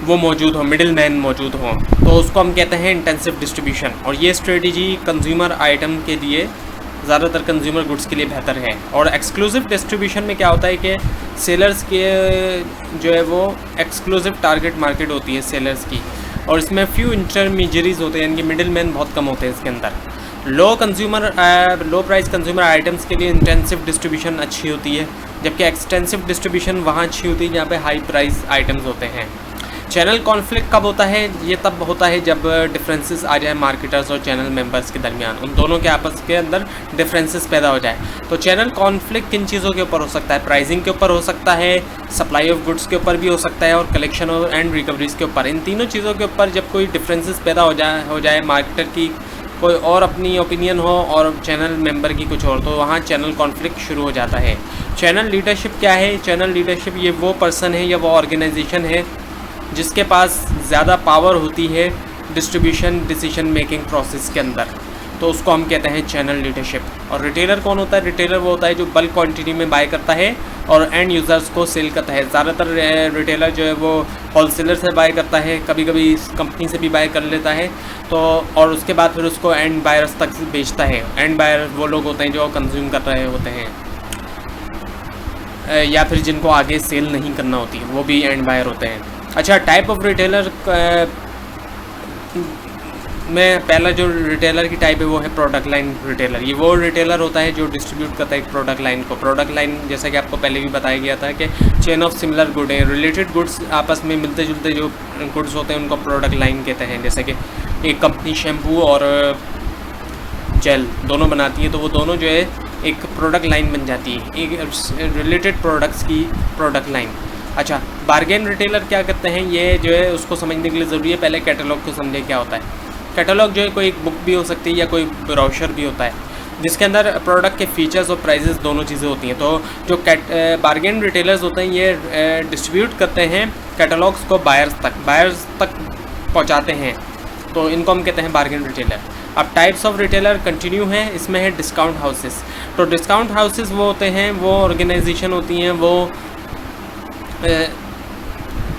वो मौजूद हों, मिडिल मैन मौजूद हों, तो उसको हम कहते हैं इंटेंसिव डिस्ट्रीब्यूशन। और ये स्ट्रेटजी कंज्यूमर आइटम के लिए, ज़्यादातर कंज्यूमर गुड्स के लिए बेहतर है। और एक्सक्लूसिव डिस्ट्रीब्यूशन में क्या होता है कि सेलर्स के जो है वो एक्सक्लूसिव टारगेट मार्केट होती है सेलर्स की, और इसमें फ्यू इंटरमीडियरीज होते हैं, यानी कि मिडिल मैन बहुत कम होते हैं इसके अंदर। लो प्राइस कंज्यूमर आइटम्स के लिए इंटेंसिव डिस्ट्रीब्यूशन अच्छी होती है, जबकि एक्सटेंसिव डिस्ट्रीब्यूशन वहाँ अच्छी होती है जहाँ पे हाई प्राइस आइटम्स होते हैं। चैनल कॉन्फ्लिक्ट कब होता है? ये तब होता है जब डिफरेंसेस आ जाए मार्केटर्स और चैनल मेंबर्स के दरमियान, उन दोनों के आपस के अंदर डिफरेंसेस पैदा हो जाए। तो चैनल कॉन्फ्लिक्ट किन चीज़ों के ऊपर हो सकता है? प्राइसिंग के ऊपर हो सकता है, सप्लाई ऑफ गुड्स के ऊपर भी हो सकता है, और कलेक्शन एंड रिकवरीज के ऊपर। इन तीनों चीज़ों के ऊपर जब कोई डिफरेंसेस पैदा हो जाए मार्केटर की कोई और अपनी ओपिनियन हो और चैनल मेंबर की कुछ और, तो वहाँ चैनल कॉन्फ्लिक्ट शुरू हो जाता है। चैनल लीडरशिप क्या है? चैनल लीडरशिप ये वो पर्सन है या वो ऑर्गेनाइजेशन है जिसके पास ज़्यादा पावर होती है डिस्ट्रीब्यूशन डिसीजन मेकिंग प्रोसेस के अंदर, तो उसको हम कहते हैं चैनल लीडरशिप। और रिटेलर कौन होता है? रिटेलर वो होता है जो बल्क क्वांटिटी में बाय करता है और एंड यूज़र्स को सेल करता है। ज़्यादातर रिटेलर जो है वो होलसेलर से बाय करता है, कभी कभी कंपनी से भी बाय कर लेता है, तो और उसके बाद फिर उसको एंड बायर्स तक बेचता है। एंड बायर वो लोग होते हैं जो कंज्यूम कर रहे होते हैं। या फिर जिनको आगे सेल नहीं करना होती, वो भी एंड बायर होते हैं। अच्छा, टाइप ऑफ रिटेलर में पहला जो रिटेलर की टाइप है वो है प्रोडक्ट लाइन रिटेलर। ये वो रिटेलर होता है जो डिस्ट्रीब्यूट करता है एक प्रोडक्ट लाइन को। प्रोडक्ट लाइन जैसा कि आपको पहले भी बताया गया था कि चेन ऑफ सिमिलर गुड है, रिलेटेड गुड्स आपस में मिलते जुलते जो गुड्स होते हैं उनको प्रोडक्ट लाइन कहते हैं। जैसे कि एक कंपनी शैम्पू और जेल दोनों बनाती है, तो वो दोनों जो है एक प्रोडक्ट लाइन बन जाती है, एक रिलेटेड प्रोडक्ट्स की प्रोडक्ट लाइन। अच्छा, बार्गेन रिटेलर क्या करते हैं, ये जो है उसको समझने के लिए ज़रूरी है पहले कैटलॉग को समझे क्या होता है। कैटलॉग जो है कोई एक बुक भी हो सकती है या कोई ब्रोशर भी होता है, जिसके अंदर प्रोडक्ट के फीचर्स और प्राइसेस दोनों चीज़ें होती हैं। तो जो बार्गेन रिटेलर्स होते हैं ये डिस्ट्रीब्यूट करते हैं कैटलॉग्स को बायर्स तक पहुंचाते हैं, तो इनको हम कहते हैं बार्गेन रिटेलर। अब टाइप्स ऑफ रिटेलर कंटिन्यू हैं, इसमें है डिस्काउंट हाउसेस। तो डिस्काउंट हाउसेस वो होते हैं, वो ऑर्गेनाइजेशन होती हैं, वो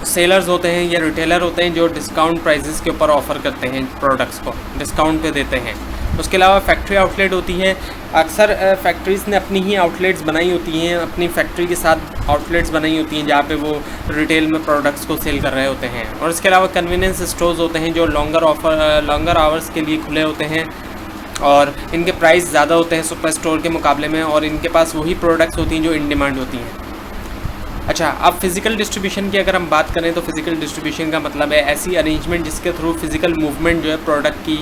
सेलर्स होते हैं या रिटेलर होते हैं जो डिस्काउंट प्राइसेस के ऊपर ऑफ़र करते हैं, प्रोडक्ट्स को डिस्काउंट पे देते हैं। उसके अलावा फैक्ट्री आउटलेट होती है। अक्सर फैक्ट्रीज़ ने अपनी ही आउटलेट्स बनाई होती हैं, अपनी फैक्ट्री के साथ आउटलेट्स बनाई होती हैं जहाँ पे वो रिटेल में प्रोडक्ट्स को सेल कर रहे होते हैं। और इसके अलावा कन्वीनियंस स्टोर्स होते हैं जो लॉन्गर आवर्स के लिए खुले होते हैं और इनके प्राइस ज़्यादा होते हैं सुपर स्टोर के मुकाबले में, और इनके पास वही प्रोडक्ट्स होती हैं जो इन डिमांड होती हैं। अच्छा, अब फिज़िकल डिस्ट्रीब्यूशन की अगर हम बात करें तो फिज़िकल डिस्ट्रीब्यूशन का मतलब है ऐसी अरेंजमेंट जिसके थ्रू फिज़िकल मूवमेंट जो है प्रोडक्ट की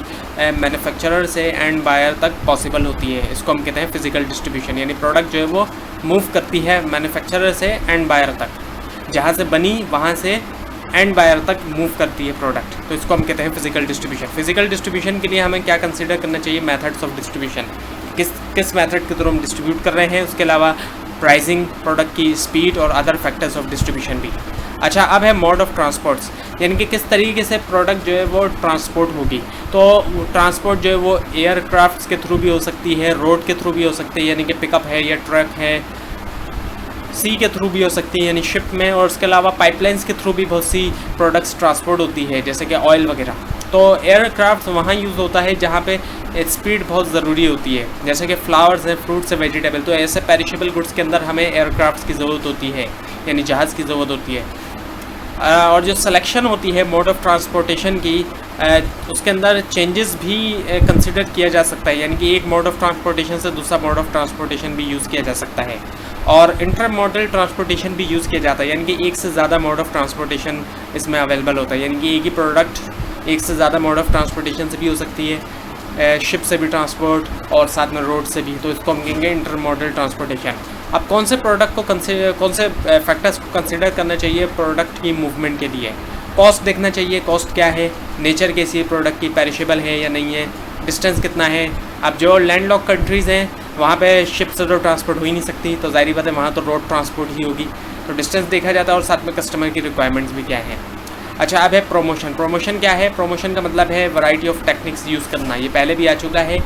मैन्युफैक्चरर से एंड बायर तक पॉसिबल होती है। इसको हम कहते हैं फिज़िकल डिस्ट्रीब्यूशन, यानी प्रोडक्ट जो है वो मूव करती है मैन्युफैक्चरर से एंड बायर तक, जहाँ से बनी वहाँ से एंड बायर तक मूव करती है प्रोडक्ट, तो इसको हम कहते हैं फिज़िकल डिस्ट्रीब्यूशन। फिज़िकल डिस्ट्रीब्यूशन के लिए हमें क्या कंसिडर करना चाहिए, मेथड्स ऑफ डिस्ट्रीब्यूशन, किस मेथड के थ्रू हम डिस्ट्रीब्यूट कर रहे हैं, उसके अलावा प्राइसिंग, प्रोडक्ट की स्पीड और अदर फैक्टर्स ऑफ डिस्ट्रीब्यूशन भी। अच्छा, अब है मोड ऑफ ट्रांसपोर्ट्स, यानी कि किस तरीके से प्रोडक्ट जो है वो ट्रांसपोर्ट होगी। तो ट्रांसपोर्ट जो है वो एयरक्राफ्ट्स के थ्रू भी हो सकती है, रोड के थ्रू भी हो सकती है यानी कि पिकअप है या ट्रक है, सी के थ्रू भी हो सकती है यानी शिप में, और उसके अलावा पाइपलाइंस के थ्रू भी बहुत सी प्रोडक्ट्स ट्रांसपोर्ट होती है जैसे कि ऑयल वगैरह। तो एयरक्राफ्ट वहाँ यूज़ होता है जहाँ पे स्पीड बहुत ज़रूरी होती है, जैसे कि फ्लावर्स हैं, फ्रूट्स हैं, वेजिटेबल, तो ऐसे पेरिशेबल गुड्स के अंदर हमें एयरक्राफ्ट की ज़रूरत होती है, यानी जहाज़ की ज़रूरत होती है। और जो सिलेक्शन होती है मोड ऑफ़ ट्रांसपोर्टेशन की, उसके अंदर चेंजेस भी कंसिडर किया जा सकता है, यानी कि एक मोड ऑफ़ ट्रांसपोर्टेशन से दूसरा मोड ऑफ़ ट्रांसपोर्टेशन भी यूज़ किया जा सकता है, और इंटर मॉडल ट्रांसपोर्टेशन भी यूज़ किया जाता है, यानी कि एक से ज़्यादा मोड ऑफ़ ट्रांसपोर्टेशन इसमें अवेलेबल होता है, यानी कि एक ही प्रोडक्ट एक से ज़्यादा मोड ऑफ़ ट्रांसपोर्टेशन से भी हो सकती है, शिप से भी ट्रांसपोर्ट और साथ में रोड से भी, तो इसको हम कहेंगे इंटर मॉडल ट्रांसपोर्टेशन। अब कौन से प्रोडक्ट को कौन से फैक्टर्स को कंसिडर करना चाहिए प्रोडक्ट की मूवमेंट के लिए, कॉस्ट देखना चाहिए, कॉस्ट क्या है, नेचर कैसी है प्रोडक्ट की, पेरिशेबल है या नहीं है, डिस्टेंस कितना है। अब जो लैंडलॉक कंट्रीज़ हैं वहाँ पे शिप से तो ट्रांसपोर्ट हो ही नहीं सकती, तो ज़ाहिर बात है वहाँ तो रोड ट्रांसपोर्ट ही होगी, तो डिस्टेंस देखा जाता है और साथ में कस्टमर की रिक्वायरमेंट्स भी क्या है। अच्छा, अब है प्रमोशन। प्रमोशन क्या है, प्रमोशन का मतलब है वैरायटी ऑफ टेक्निक्स यूज़ करना, ये पहले भी आ चुका है,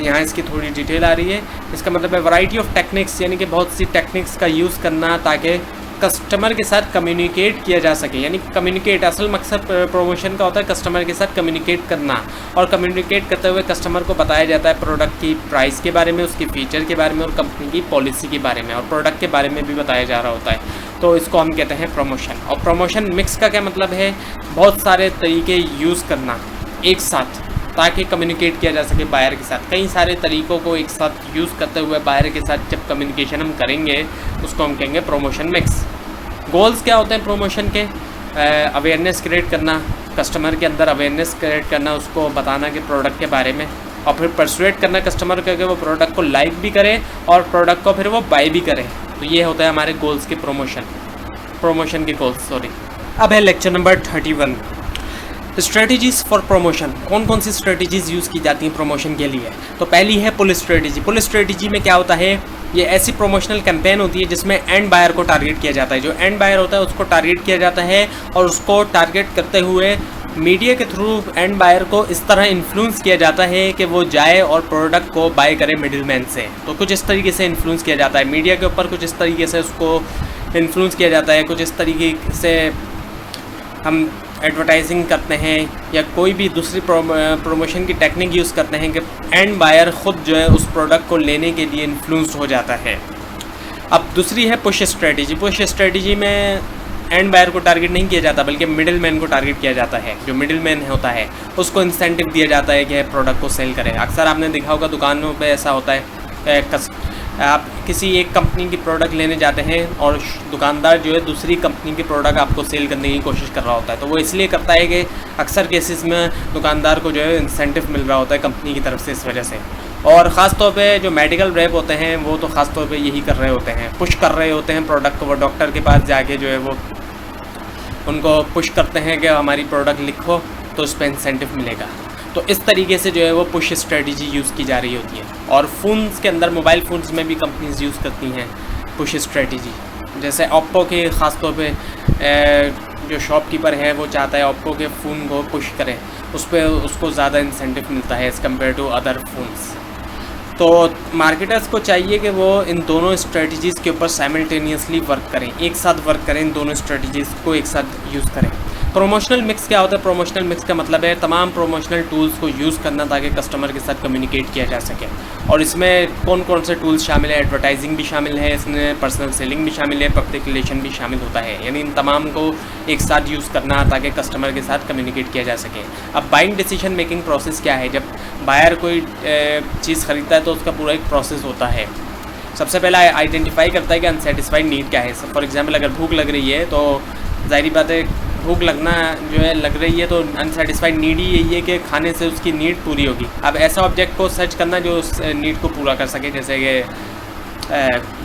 यहाँ इसकी थोड़ी डिटेल आ रही है। इसका मतलब है वैरायटी ऑफ टेक्निक्स, यानी कि बहुत सी टेक्निक्स का यूज़ करना ताकि कस्टमर के साथ कम्युनिकेट किया जा सके, यानी कम्युनिकेट, असल मकसद प्रमोशन का होता है कस्टमर के साथ कम्युनिकेट करना, और कम्युनिकेट करते हुए कस्टमर को बताया जाता है प्रोडक्ट की प्राइस के बारे में, उसकी फ़ीचर के बारे में और कंपनी की पॉलिसी के बारे में, और प्रोडक्ट के बारे में भी बताया जा रहा होता है, तो इसको हम कहते हैं प्रमोशन। और प्रमोशन मिक्स का क्या मतलब है, बहुत सारे तरीके यूज़ करना एक साथ ताकि कम्युनिकेट किया जा सके बायर के साथ, कई सारे तरीक़ों को एक साथ यूज़ करते हुए बायर के साथ जब कम्युनिकेशन हम करेंगे उसको हम कहेंगे प्रमोशन मिक्स। गोल्स क्या होते हैं प्रमोशन के, अवेयरनेस क्रिएट करना, कस्टमर के अंदर अवेयरनेस क्रिएट करना, उसको बताना कि प्रोडक्ट के बारे में, और फिर परसुएट करना कस्टमर को कि वो प्रोडक्ट को लाइक भी करे और प्रोडक्ट को फिर वो बाय भी करे, तो ये होता है हमारे गोल्स के प्रमोशन के गोल्स। सॉरी। अब है lecture number 31, strategies for promotion. कौन कौन सी स्ट्रेटजीज़ यूज़ की जाती हैं प्रमोशन के लिए। तो पहली है पुल स्ट्रेटजी। पुल स्ट्रेटजी में क्या होता है, ये ऐसी प्रमोशनल कैंपेन होती है जिसमें एंड बायर को टारगेट किया जाता है, जो एंड बायर होता है उसको टारगेट किया जाता है, और उसको टारगेट करते हुए मीडिया के थ्रू एंड बायर को इस तरह इन्फ्लुएंस किया जाता है कि वो जाए और प्रोडक्ट को बाय करे मिडिल मैन से। तो कुछ इस तरीके से इन्फ्लुएंस किया जाता है मीडिया के ऊपर, कुछ इस तरीके से उसको इन्फ्लुएंस किया जाता है, कुछ इस तरीके से हम एडवर्टाइजिंग करते हैं या कोई भी दूसरी प्रमोशन की टेक्निक यूज़ करते हैं कि एंड बायर ख़ुद जो है उस प्रोडक्ट को लेने के लिए इन्फ्लुएंस्ड हो जाता है। अब दूसरी है पुश स्ट्रेटजी। पुश स्ट्रेटजी में एंड बायर को टारगेट नहीं किया जाता, बल्कि मिडिल मैन को टारगेट किया जाता है। जो मिडिल मैन होता है उसको इंसेंटिव दिया जाता है कि प्रोडक्ट को सेल करें। अक्सर आपने देखा होगा दुकानों पे ऐसा होता है, आप किसी एक कंपनी की प्रोडक्ट लेने जाते हैं और दुकानदार जो है दूसरी कंपनी की प्रोडक्ट आपको सेल करने की कोशिश कर रहा होता है। तो वो इसलिए करता है कि अक्सर केसेस में दुकानदार को जो है इंसेंटिव मिल रहा होता है कंपनी की तरफ से, इस वजह से। और ख़ास तौर पे जो मेडिकल रैप होते हैं वो तो ख़ास तौर पे यही कर रहे होते हैं, पुश कर रहे होते हैं प्रोडक्ट को। वो डॉक्टर के पास जाके जो है वो उनको पुश करते हैं कि हमारी प्रोडक्ट लिखो तो उस पर इंसेंटिव मिलेगा। तो इस तरीके से जो है वो पुश स्ट्रेटजी यूज़ की जा रही होती है। और फ़ोन्स के अंदर, मोबाइल फ़ोन्स में भी कंपनीज़ यूज़ करती हैं पुश स्ट्रेटजी। जैसे ओप्पो के ख़ास तौर पे जो शॉपकीपर है वो चाहता है ओप्पो के फ़ोन को पुश करें, उस पर उसको ज़्यादा इंसेंटिव मिलता है as compare to other phones. तो मार्केटर्स को चाहिए कि वो इन दोनों स्ट्रेटजीज़ के ऊपर साइमल्टेनियसली वर्क करें, एक साथ वर्क करें, इन दोनों स्ट्रेटजीज़ को एक साथ यूज़ करें। प्रोमोशनल मिक्स क्या होता है? प्रोमोशनल मिक्स का मतलब है तमाम प्रोमोशनल टूल्स को यूज़ करना ताकि कस्टमर के साथ कम्युनिकेट किया जा सके। और इसमें कौन कौन से टूल्स शामिल है? एडवर्टाइजिंग भी शामिल है, इसमें पर्सनल सेलिंग भी शामिल है, पब्लिक रिलेशन भी शामिल होता है। यानी इन तमाम को एक साथ यूज़ करना ताकि कस्टमर के साथ कम्युनिकेट किया जा सके। अब बाइंग डिसीजन मेकिंग प्रोसेस क्या है? जब बायर कोई चीज़ ख़रीदता है तो उसका पूरा एक प्रोसेस होता है। सबसे पहला आइडेंटिफाई करता है कि अनसेटिस्फाइड नीड क्या है। फॉर एग्जांपल अगर भूख लग रही है तो ज़ाहिर बात है भूख लगना जो है लग रही है तो अनसेटिस्फाइड नीड ही यही है कि खाने से उसकी नीड पूरी होगी। अब ऐसा ऑब्जेक्ट को सर्च करना जो उस नीड को पूरा कर सके, जैसे कि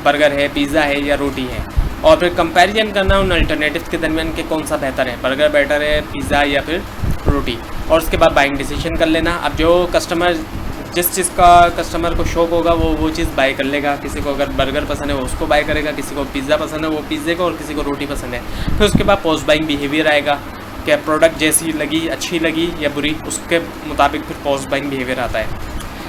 बर्गर है, पिज़्ज़ा है या रोटी है। और फिर कंपैरिजन करना उन अल्टरनेटिव्स के दरमियान कि कौन सा बेहतर है, बर्गर बेटर है, पिज़्ज़ा या फिर रोटी। और उसके बाद बाइंग डिसीजन कर लेना। अब जो कस्टमर, जिस चीज़ का कस्टमर को शौक होगा वो चीज़ बाय कर लेगा। किसी को अगर बर्गर पसंद है वो उसको बाय करेगा, किसी को पिज़्ज़ा पसंद है वो पिज़्ज़े को, और किसी को रोटी पसंद है। फिर उसके बाद पोस्ट बाइंग बिहेवियर आएगा कि प्रोडक्ट जैसी लगी, अच्छी लगी या बुरी, उसके मुताबिक फिर पोस्ट बाइंग बिहेवियर आता है।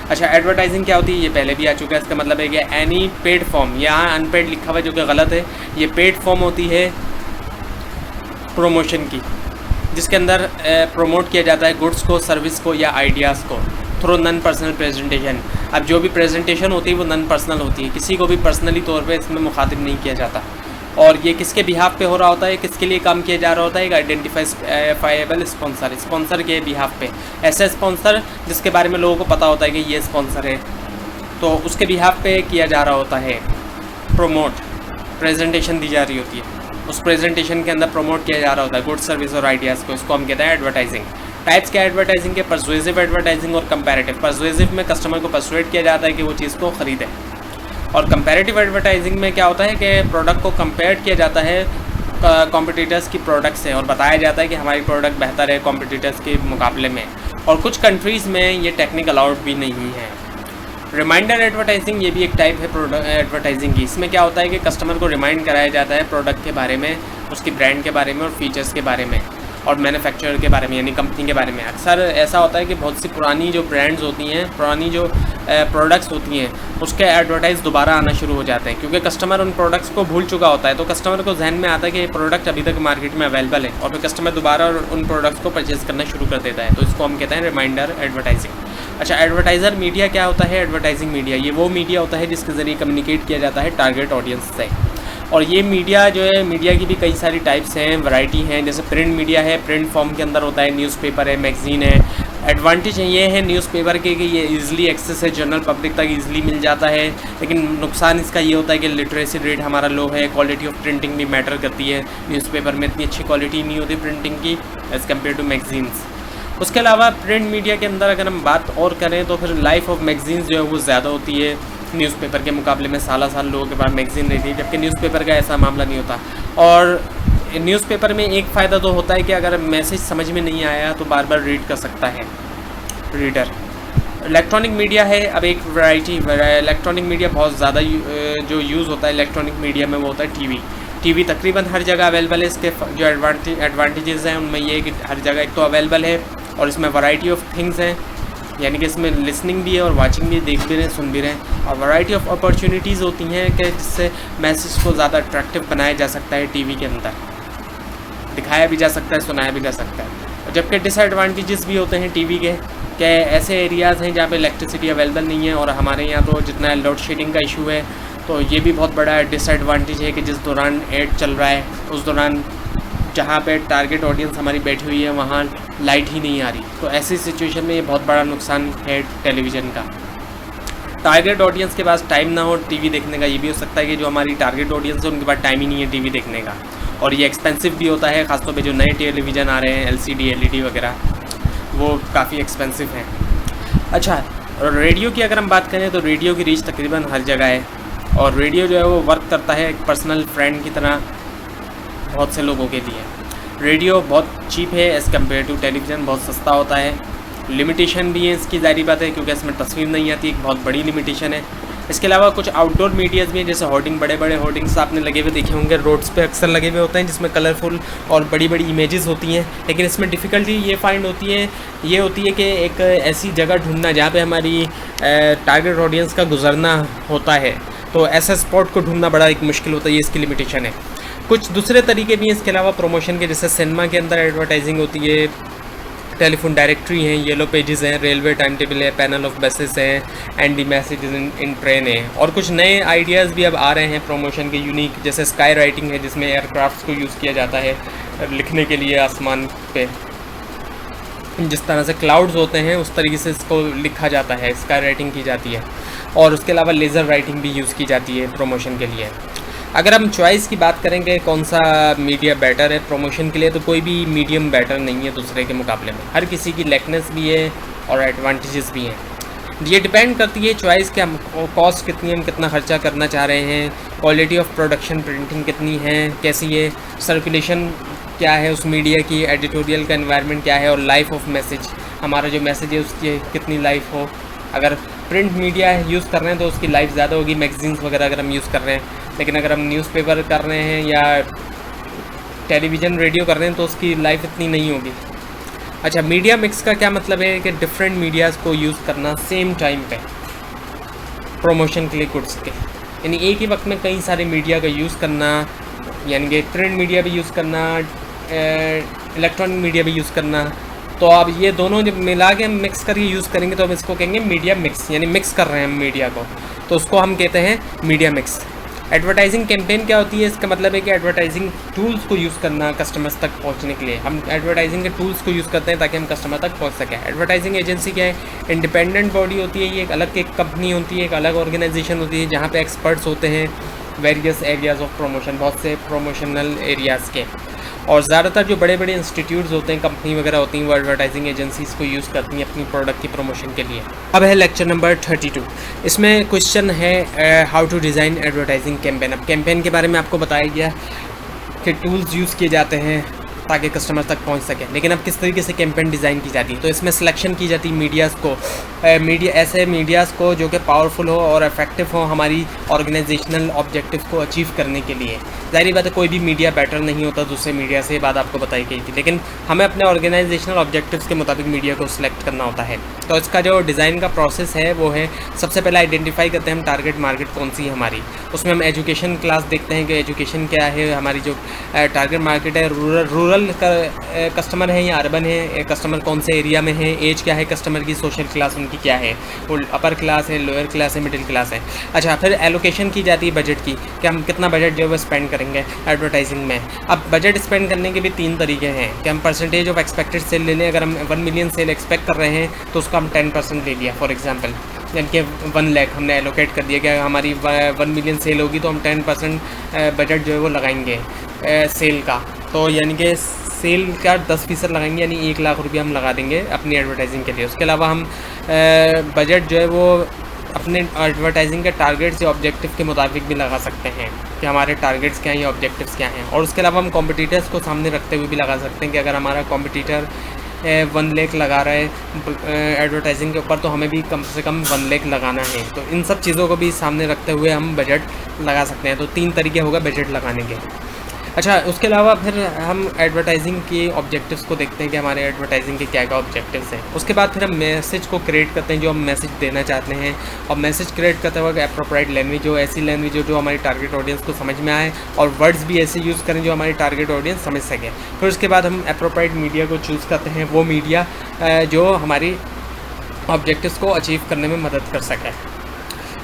अच्छा, एडवर्टाइजिंग क्या होती है? ये पहले भी आ चुका है। इसका मतलब है कि एनी पेड फॉर्म, यहाँ अनपेड लिखा हुआ है जो कि गलत है। ये पेड फॉर्म होती है प्रमोशन की, जिसके अंदर प्रमोट किया जाता है गुड्स को, सर्विस को या आइडियाज़ को थ्रू नॉन पर्सनल प्रेजेंटेशन। अब जो भी प्रेजेंटेशन होती है वो नॉन पर्सनल होती है, किसी को भी पर्सनली तौर पे इसमें मुखातिब नहीं किया जाता। और ये किसके बिहाफ पे हो रहा होता है, किसके लिए काम किया जा रहा होता है? एक आइडेंटिफाइबल स्पॉन्सर, स्पॉन्सर के बिहाफ पे। ऐसा स्पॉन्सर जिसके बारे में लोगों को पता होता है कि ये स्पॉन्सर है, तो उसके बिहाफ पे किया जा रहा होता है प्रोमोट। प्रेजेंटेशन दी जा रही होती है, उस प्रेजेंटेशन के अंदर प्रमोट किया जा रहा होता है गुड सर्विस और आइडियाज़ को। इसको हम कहते हैं एडवर्टाइजिंग। टाइप्स क्या है एडवर्टाइजिंग के? परसुएसिव एडवर्टाइजिंग और कंपैरेटिव। परसुएसिव में कस्टमर को परसुएट किया जाता है कि वो चीज़ को ख़रीदे, और कंपैरेटिव एडवर्टाइजिंग में क्या होता है कि प्रोडक्ट को कंपेयर किया जाता है कॉम्पिटिटर्स की प्रोडक्ट से, और बताया जाता है कि हमारी प्रोडक्ट बेहतर है कॉम्पिटिटर्स के मुकाबले में। और कुछ कंट्रीज़ में ये टेक्निक अलाउड भी नहीं है। रिमाइंडर एडवर्टाइजिंग, ये भी एक टाइप है प्रोडक्ट एडवर्टाइजिंग की। इसमें क्या होता है कि कस्टमर को रिमाइंड कराया जाता है प्रोडक्ट के बारे में, उसकी ब्रांड के बारे में और फीचर्स के बारे में और मैन्युफैक्चरर के बारे में, यानी कंपनी के बारे में। अक्सर ऐसा होता है कि बहुत सी पुरानी जो ब्रांड्स होती हैं, पुरानी जो प्रोडक्ट्स होती हैं, उसके एडवर्टाइज़ दोबारा आना शुरू हो जाते हैं, क्योंकि कस्टमर उन प्रोडक्ट्स को भूल चुका होता है। तो कस्टमर को जहन में आता है कि ये प्रोडक्ट अभी तक मार्केट में अवेलेबल है, और फिर कस्टमर दोबारा उन प्रोडक्ट्स को परचेज़ करना शुरू कर देता है। तो इसको हम कहते हैं रिमाइंडर एडवर्टाइजिंग। अच्छा, एडवर्टाइज़र मीडिया क्या होता है? एडवर्टाइजिंग मीडिया ये वो मीडिया होता है जिसके ज़रिए कम्युनिकेट किया जाता है टारगेट ऑडियंस से। और ये मीडिया जो है, मीडिया की भी कई सारी टाइप्स हैं, वैरायटी हैं। जैसे प्रिंट मीडिया है, प्रिंट फॉर्म के अंदर होता है, न्यूज़पेपर है, मैगज़ीन है। एडवांटेज ये है न्यूज़पेपर के कि ये इजीली एक्सेस है, जनरल पब्लिक तक इजीली मिल जाता है। लेकिन नुकसान इसका ये होता है कि लिटरेसी रेट हमारा लो है, क्वालिटी ऑफ प्रिंटिंग भी मैटर करती है। न्यूज़पेपर में इतनी अच्छी क्वालिटी नहीं होती प्रिंटिंग की एज़ कम्पेयर टू मैगज़ीन्स। उसके अलावा प्रिंट मीडिया के अंदर अगर हम बात और करें तो फिर लाइफ ऑफ मैगज़ीन्स जो है वो ज़्यादा होती है न्यूज़पेपर के मुकाबले में। साल लोगों के पास मैगज़ीन रहती है, जबकि न्यूज़पेपर का ऐसा मामला नहीं होता। और न्यूज़पेपर में एक फ़ायदा तो होता है कि अगर मैसेज समझ में नहीं आया तो बार बार रीड कर सकता है रीडर। इलेक्ट्रॉनिक मीडिया है, अब एक वैरायटी इलेक्ट्रॉनिक मीडिया बहुत ज़्यादा जो यूज़ होता है इलेक्ट्रॉनिक मीडिया में वो होता है टीवी। टीवी तकरीबन हर जगह अवेलेबल है। इसके जो एडवांटेजेस हैं उनमें ये है कि हर जगह एक तो अवेलेबल है, और इसमें वैरायटी ऑफ थिंग्स हैं, यानी कि इसमें लिसनिंग भी है और वाचिंग भी, देख भी रहे हैं, सुन भी रहे हैं। और वैरायटी ऑफ अपॉर्चुनिटीज़ होती हैं कि जिससे मैसेज को ज़्यादा अट्रैक्टिव बनाया जा सकता है। टीवी के अंदर दिखाया भी जा सकता है, सुनाया भी जा सकता है। जबकि डिसएडवांटेजेस भी होते हैं टीवी के, ऐसे एरियाज़ हैं जहाँ पे इलेक्ट्रिसिटी अवेलेबल नहीं है, और हमारे यहाँ तो जितना लोड शेडिंग का इशू है तो ये भी बहुत बड़ा डिसएडवांटेज है कि जिस दौरान ऐड चल रहा है उस दौरान जहाँ पे टारगेट ऑडियंस हमारी बैठी हुई है वहाँ लाइट ही नहीं आ रही। तो ऐसी सिचुएशन में ये बहुत बड़ा नुकसान है टेलीविज़न का। टारगेट ऑडियंस के पास टाइम ना हो टीवी देखने का, ये भी हो सकता है कि जो हमारी टारगेट ऑडियंस है उनके पास टाइम ही नहीं है टीवी देखने का, और ये एक्सपेंसिव भी होता है। ख़ासतौर पे जो नए टेलीविज़न आ रहे हैं LCD LED वगैरह, वो काफ़ी एक्सपेंसिव हैं। अच्छा, रेडियो की अगर हम बात करें तो रेडियो की रीच तकरीबन हर जगह है, और रेडियो जो है वो वर्क करता है एक पर्सनल फ्रेंड की तरह बहुत से लोगों के लिए। रेडियो बहुत चीप है एज़ कम्पेयर टू टेलीविज़न, बहुत सस्ता होता है। लिमिटेशन भी है इसकी, ज़ाहिर बात है, क्योंकि इसमें तस्वीर नहीं आती, एक बहुत बड़ी लिमिटेशन है। इसके अलावा कुछ आउटडोर मीडियाज़ भी हैं, जैसे होर्डिंग, बड़े बड़े होर्डिंग्स आपने लगे हुए देखे होंगे, रोड्स पे अक्सर लगे हुए होते हैं, जिसमें कलरफुल और बड़ी बड़ी इमेजेस होती हैं। लेकिन इसमें डिफ़िकल्टी ये फाइंड होती है कि एक ऐसी जगह ढूंढना जहाँ पे हमारी टारगेट ऑडियंस का गुजरना होता है, तो ऐसा स्पॉट को ढूंढना बड़ा एक मुश्किल होता है, ये इसकी लिमिटेशन है। कुछ दूसरे तरीके भी हैं इसके अलावा प्रमोशन के, जैसे सिनेमा के अंदर एडवर्टाइजिंग होती है, टेलीफोन डायरेक्टरी हैं, येलो पेजेस हैं, रेलवे टाइम टेबल है, पैनल ऑफ बसेस हैं, एंड मैसेजेस इन ट्रेन है। और कुछ नए आइडियाज़ भी अब आ रहे हैं प्रमोशन के यूनिक, जैसे स्काई राइटिंग है, जिसमें एयरक्राफ्ट्स को यूज़ किया जाता है लिखने के लिए आसमान पे। जिस तरह से क्लाउड्स होते हैं उस तरीके से इसको लिखा जाता है, स्काई राइटिंग की जाती है। और उसके अलावा लेज़र राइटिंग भी यूज़ की जाती है प्रमोशन के लिए। अगर हम चॉइस की बात करेंगे कौन सा मीडिया बेटर है प्रमोशन के लिए, तो कोई भी मीडियम बेटर नहीं है दूसरे के मुकाबले में। हर किसी की लेकनेस भी है और एडवांटेजेस भी हैं। ये डिपेंड करती है चॉइस के, हम कॉस्ट कितनी है, हम कितना खर्चा करना चाह रहे हैं, क्वालिटी ऑफ प्रोडक्शन प्रिंटिंग कितनी है, कैसी है, सर्कुलेशन क्या है उस मीडिया की, एडिटोरियल का एनवायरनमेंट क्या है, और लाइफ ऑफ मैसेज, हमारा जो मैसेज है उसकी कितनी लाइफ हो। अगर प्रिंट मीडिया यूज़ कर रहे हैं तो उसकी लाइफ ज़्यादा होगी, मैगजीन्स वगैरह अगर हम यूज़ कर रहे हैं। लेकिन अगर हम न्यूज़पेपर कर रहे हैं या टेलीविज़न रेडियो कर रहे हैं तो उसकी लाइफ इतनी नहीं होगी। अच्छा, मीडिया मिक्स का क्या मतलब है कि डिफरेंट मीडियाज़ को यूज़ करना सेम टाइम पे प्रमोशन के लिए गुड्स के, यानी एक ही वक्त में कई सारे मीडिया का यूज़ करना, यानी कि प्रिंट मीडिया भी यूज़ करना, इलेक्ट्रॉनिक मीडिया भी यूज़ करना। तो अब ये दोनों जब मिला के हम मिक्स करके यूज़ करेंगे तो हम इसको कहेंगे मीडिया मिक्स, यानी मिक्स कर रहे हैं हम मीडिया को, तो उसको हम कहते हैं मीडिया मिक्स। एडवर्टाइजिंग कैंपेन क्या होती है, इसका मतलब है कि एडवर्टाइजिंग टूल्स को यूज़ करना कस्टमर्स तक पहुंचने के लिए। हम एडवर्टाइजिंग के टूल्स को यूज़ करते हैं ताकि हम कस्टमर तक पहुंच सकें। एडवर्टाइजिंग एजेंसी क्या है, इंडिपेंडेंट बॉडी होती है, ये एक अलग एक कंपनी होती है, एक अलग ऑर्गेनाइजेशन होती है, जहाँ पे एक्सपर्ट्स होते हैं वेरियस एरियाज़ ऑफ प्रमोशन, बहुत से प्रमोशनल एरियाज़ के। और ज़्यादातर जो बड़े बड़े इंस्टीट्यूट्स होते हैं, कंपनी वगैरह होती हैं, वो एडवर्टाइजिंग एजेंसीज़ को यूज़ करती हैं अपनी प्रोडक्ट की प्रमोशन के लिए। अब है लेक्चर नंबर 32। इसमें क्वेश्चन है how to design advertising campaign. अब कैंपेन के बारे में आपको बताया गया कि टूल्स यूज़ किए जाते हैं ताकि कस्टमर तक पहुंच सके, लेकिन अब किस तरीके से कैंपेन डिज़ाइन की जाती है, तो इसमें सिलेक्शन की जाती है मीडियाज़ को, ऐसे मीडियाज़ को जो कि पावरफुल हो और इफेक्टिव हो हमारी ऑर्गेनाइजेशनल ऑब्जेक्टिव को अचीव करने के लिए। ज़ाहिर बात है कोई भी मीडिया बेटर नहीं होता दूसरे मीडिया से, ये बात आपको बताई गई थी, लेकिन हमें अपने ऑर्गेनाइजेशनल ऑब्जेक्टिव्स के मुताबिक मीडिया को सिलेक्ट करना होता है। तो इसका जो डिज़ाइन का प्रोसेस है वो है, सबसे पहले आइडेंटिफाई करते हैं हम टारगेट मार्केट कौन सी है हमारी। उसमें हम एजुकेशन क्लास देखते हैं कि एजुकेशन क्या है, हमारी जो टारगेट मार्केट है रूरल कस्टमर है या अर्बन है, कस्टमर कौन से एरिया में है, एज क्या है कस्टमर की, सोशल क्लास उनकी क्या है, वो अपर क्लास है, लोअर क्लास है, मिडिल क्लास है। अच्छा, फिर एलोकेशन की जाती है बजट की, कि हम कितना बजट जो है वो स्पेंड करेंगे एडवर्टाइजिंग में। अब बजट स्पेंड करने के भी 3 तरीके हैं कि हम परसेंटेज ऑफ एक्सपेक्टेड सेल ले लें। अगर हम 1 मिलियन सेल एक्सपेक्ट कर रहे हैं तो उसका हम 10% ले लिया फॉर एग्जांपल, यानी कि 1 लाख हमने एलोकेट कर दिया कि हमारी 1 मिलियन सेल होगी तो हम 10% बजट जो है वो लगाएंगे सेल का। तो यानी कि सेल का 10% लगाएंगे, यानी 1 लाख रुपया हम लगा देंगे अपनी एडवर्टाइजिंग के लिए। उसके अलावा हम बजट जो है वो अपने एडवर्टाइजिंग के टारगेट्स या ऑब्जेक्टिव के मुताबिक भी लगा सकते हैं कि हमारे टारगेट्स क्या हैं या ऑब्जेक्टिव्स क्या हैं। और उसके अलावा हम कॉम्पिटिटर्स को सामने रखते हुए भी लगा सकते हैं कि अगर हमारा कॉम्पिटिटर 1 लाख लगा रहा है एडवर्टाइजिंग के ऊपर तो हमें भी कम से कम 1 लाख लगाना है। तो इन सब चीज़ों को भी सामने रखते हुए हम बजट लगा सकते हैं। तो 3 तरीके होगा बजट लगाने के। अच्छा, उसके अलावा फिर हम एडवर्टाइजिंग के ऑब्जेक्टिव्स को देखते हैं कि हमारे एडवर्टाइजिंग के क्या क्या ऑब्जेक्टिव्स हैं। उसके बाद फिर हम मैसेज को क्रिएट करते हैं जो हम मैसेज देना चाहते हैं, और मैसेज क्रिएट करते वक्त एप्रोप्रिएट लैंग्वेज हो, ऐसी लैंग्वेज हो जो हमारी टारगेट ऑडियंस को समझ में आए, और वर्ड्स भी ऐसे यूज़ करें जो हमारी टारगेट ऑडियंस समझ सके। फिर उसके बाद हम एप्रोप्रिएट मीडिया को चूज़ करते हैं, वो मीडिया जो हमारी ऑब्जेक्टिव्स को अचीव करने में मदद कर सके।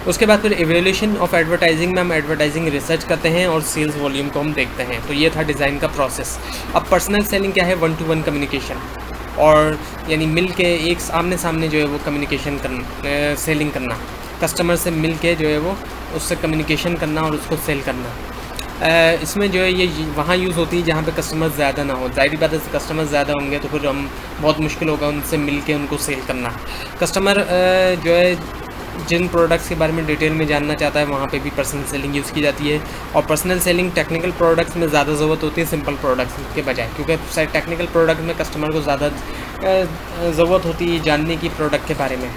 उसके बाद फिर एवेल्यूशन ऑफ एडवर्टाइजिंग में हम एडवर्टाइजिंग रिसर्च करते हैं और सेल्स वॉल्यूम को हम देखते हैं। तो ये था डिज़ाइन का प्रोसेस। अब पर्सनल सेलिंग क्या है? 1-to-1 कम्युनिकेशन, और यानी मिल के एक आमने सामने जो है वो कम्युनिकेशन करना, सेलिंग करना, कस्टमर से मिल के जो है वो उससे कम्युनिकेशन करना और उसको सेल करना। इसमें जो है ये वहाँ यूज़ होती है जहाँ पे कस्टमर ज़्यादा ना हो। ज़ाहिर बात है कस्टमर ज़्यादा होंगे तो फिर हम बहुत मुश्किल होगा उनसे मिल के उनको सेल करना। कस्टमर जो है जिन प्रोडक्ट्स के बारे में डिटेल में जानना चाहता है वहाँ पे भी पर्सनल सेलिंग यूज़ की जाती है। और पर्सनल सेलिंग टेक्निकल प्रोडक्ट्स में ज़्यादा ज़रूरत होती है सिंपल प्रोडक्ट्स के बजाय, क्योंकि टेक्निकल प्रोडक्ट में कस्टमर को ज़्यादा ज़रूरत होती है जानने की प्रोडक्ट के बारे में।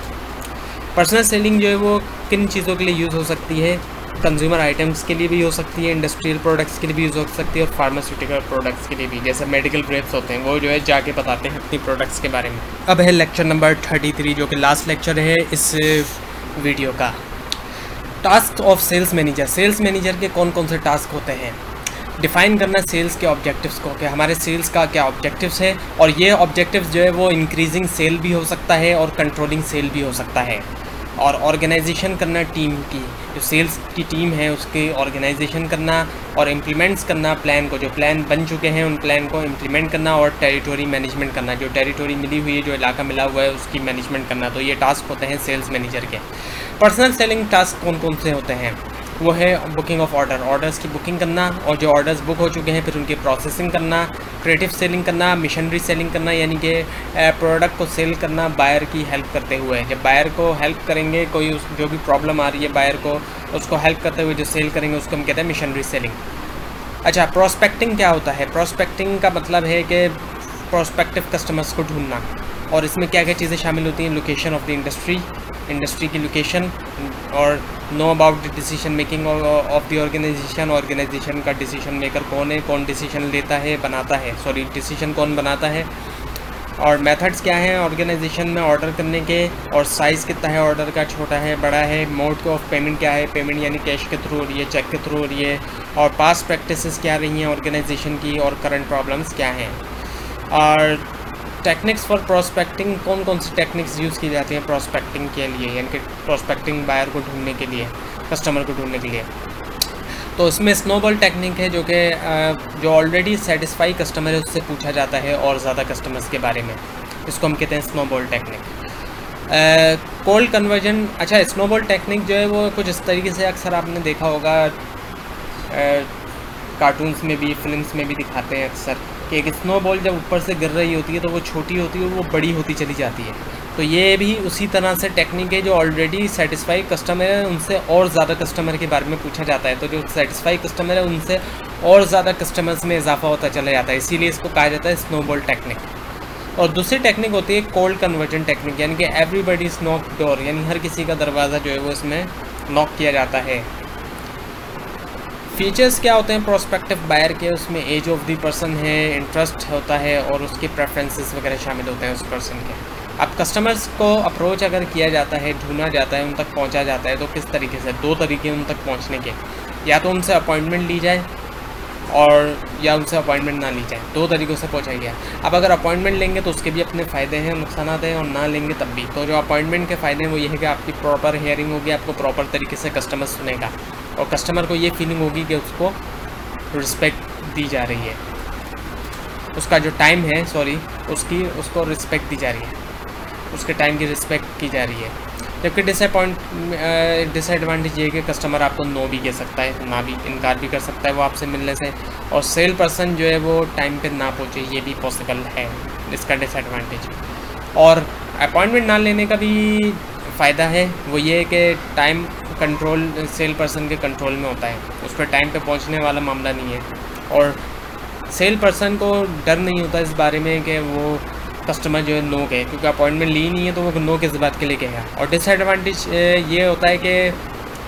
पर्सनल सेलिंग जो है वो किन चीज़ों के लिए यूज़ हो सकती है? कंज्यूमर आइटम्स के लिए भी हो सकती है, इंडस्ट्रियल प्रोडक्ट्स के लिए भी यूज़ हो सकती है, और फार्मास्यूटिकल प्रोडक्ट्स के लिए भी, जैसे मेडिकल ग्रेप्स होते हैं वो जो है जाके बताते हैं अपनी प्रोडक्ट्स के बारे में। अब है लेक्चर नंबर 33 जो कि लास्ट लेक्चर है इस वीडियो का। Task of sales manager. Sales manager के कौन कौन से टास्क होते हैं? डिफ़ाइन करना सेल्स के ऑब्जेक्टिव्स को, कि हमारे सेल्स का क्या ऑब्जेक्टिव्स है, और ये ऑब्जेक्टिव्स जो है वो इंक्रीजिंग सेल भी हो सकता है और कंट्रोलिंग सेल भी हो सकता है। और ऑर्गेनाइजेशन करना टीम की, जो सेल्स की टीम है उसके ऑर्गेनाइजेशन करना और इम्प्लीमेंट्स करना प्लान को, जो प्लान बन चुके हैं उन प्लान को इम्प्लीमेंट करना, और टेरिटोरी मैनेजमेंट करना, जो टेरिटोरी मिली हुई है, जो इलाका मिला हुआ है उसकी मैनेजमेंट करना। तो ये टास्क होते हैं सेल्स मैनेजर के। पर्सनल सेलिंग टास्क कौन कौन से होते हैं? वो है बुकिंग ऑफ ऑर्डर, ऑर्डर्स की बुकिंग करना, और जो ऑर्डर्स बुक हो चुके हैं फिर उनकी प्रोसेसिंग करना, क्रिएटिव सेलिंग करना, मिशनरी सेलिंग करना, यानी कि प्रोडक्ट को सेल करना बायर की हेल्प करते हुए। जब बायर को हेल्प करेंगे, कोई जो भी प्रॉब्लम आ रही है बायर को, उसको हेल्प करते हुए जो सेल करेंगे उसको हम कहते हैं मिशनरी सेलिंग। अच्छा, प्रोस्पेक्टिंग क्या होता है? प्रोस्पेक्टिंग का मतलब है कि प्रोस्पेक्टिव कस्टमर्स को ढूंढना, और इसमें क्या क्या चीज़ें शामिल होती हैं? लोकेशन ऑफ द इंडस्ट्री की लोकेशन, और know about the decision making of the organisation का डिसीजन मेकर कौन है, कौन डिसीजन लेता है, बनाता है, सॉरी डिसीजन कौन बनाता है, और मेथड्स क्या हैं ऑर्गेनाइजेशन में ऑर्डर करने के, और साइज़ कितना है ऑर्डर का, छोटा है बड़ा है, मोड ऑफ पेमेंट क्या है, पेमेंट यानी कैश के थ्रू हो रही है, चेक के थ्रू हो रही है, और पास्ट प्रैक्टिसेस क्या रही हैं ऑर्गेनाइजेशन की, और करंट प्रॉब्लम्स क्या हैं। और टेक्निक्स फॉर प्रोस्पेक्टिंग, कौन कौन सी टेक्निक्स यूज़ की जाती हैं प्रोस्पेक्टिंग के लिए, यानी कि प्रोस्पेक्टिंग बायर को ढूंढने के लिए, कस्टमर को ढूंढने के लिए। तो इसमें स्नोबॉल टेक्निक है, जो कि जो ऑलरेडी सेटिस्फाई कस्टमर है उससे पूछा जाता है और ज़्यादा कस्टमर्स के बारे में, इसको हम कहते हैं स्नोबॉल टेक्निक। Cold conversion. अच्छा, स्नोबॉल टेक्निक जो है वो कुछ इस तरीके से अक्सर आपने देखा होगा, कार्टून्स में भी, फिल्म्स में भी दिखाते हैं अक्सर, कि एक स्नोबॉल जब ऊपर से गिर रही होती है तो वो छोटी होती है, वो बड़ी होती चली जाती है। तो ये भी उसी तरह से टेक्निक है, जो ऑलरेडी सेटिस्फाई कस्टमर है उनसे और ज़्यादा कस्टमर के बारे में पूछा जाता है। तो जो सेटिस्फाई कस्टमर है उनसे और ज़्यादा कस्टमर्स में इजाफा होता चला जाता है, इसीलिए इसको कहा जाता है स्नोबॉल टेक्निक। और दूसरी टेक्निक होती है कोल्ड कन्वर्जन टेक्निक, यानी कि एवरीबॉडीज़ नॉक डोर, यानी हर किसी का दरवाज़ा जो है वो इसमें नॉक किया जाता है। फीचर्स क्या होते हैं प्रोस्पेक्टिव बायर के? उसमें एज ऑफ द पर्सन है, इंटरेस्ट होता है, और उसके प्रेफरेंसेस वगैरह शामिल होते हैं उस पर्सन के। अब कस्टमर्स को अप्रोच अगर किया जाता है, ढूंढा जाता है, उन तक पहुंचा जाता है, तो किस तरीके से? दो तरीके उन तक पहुंचने के, या तो उनसे अपॉइंटमेंट ली जाए और या उनसे अपॉइंटमेंट ना ली जाए, दो तरीक़ों से पहुंचा गया। अब अगर अपॉइंटमेंट लेंगे तो उसके भी अपने फ़ायदे हैं, नुकसान हैं, और ना लेंगे तब भी। तो जो अपॉइंटमेंट के फ़ायदे हैं वो ये है कि आपकी प्रॉपर हेयरिंग होगी, आपको प्रॉपर तरीके से कस्टमर सुनेगा, और कस्टमर को ये फीलिंग होगी कि उसको रिस्पेक्ट दी जा रही है, उसका जो टाइम है उसको रिस्पेक्ट दी जा रही है, उसके टाइम की रिस्पेक्ट की जा रही है। जबकि डिसएडवांटेज ये है कि कस्टमर आपको नो भी कह सकता है, ना भी इनकार भी कर सकता है वो आपसे मिलने से, और सेल पर्सन जो है वो टाइम पे ना पहुँचे, ये भी पॉसिबल है, इसका डिसएडवांटेज। और अपॉइंटमेंट ना लेने का भी फ़ायदा है, वो ये है कि टाइम कंट्रोल सेल पर्सन के कंट्रोल में होता है, उस पर टाइम पे पहुंचने वाला मामला नहीं है, और सेल पर्सन को डर नहीं होता इस बारे में कि वो कस्टमर जो है नो कहे, क्योंकि अपॉइंटमेंट ली नहीं है तो वो नो किस बात के लिए कहेगा। और डिसएडवांटेज ये होता है कि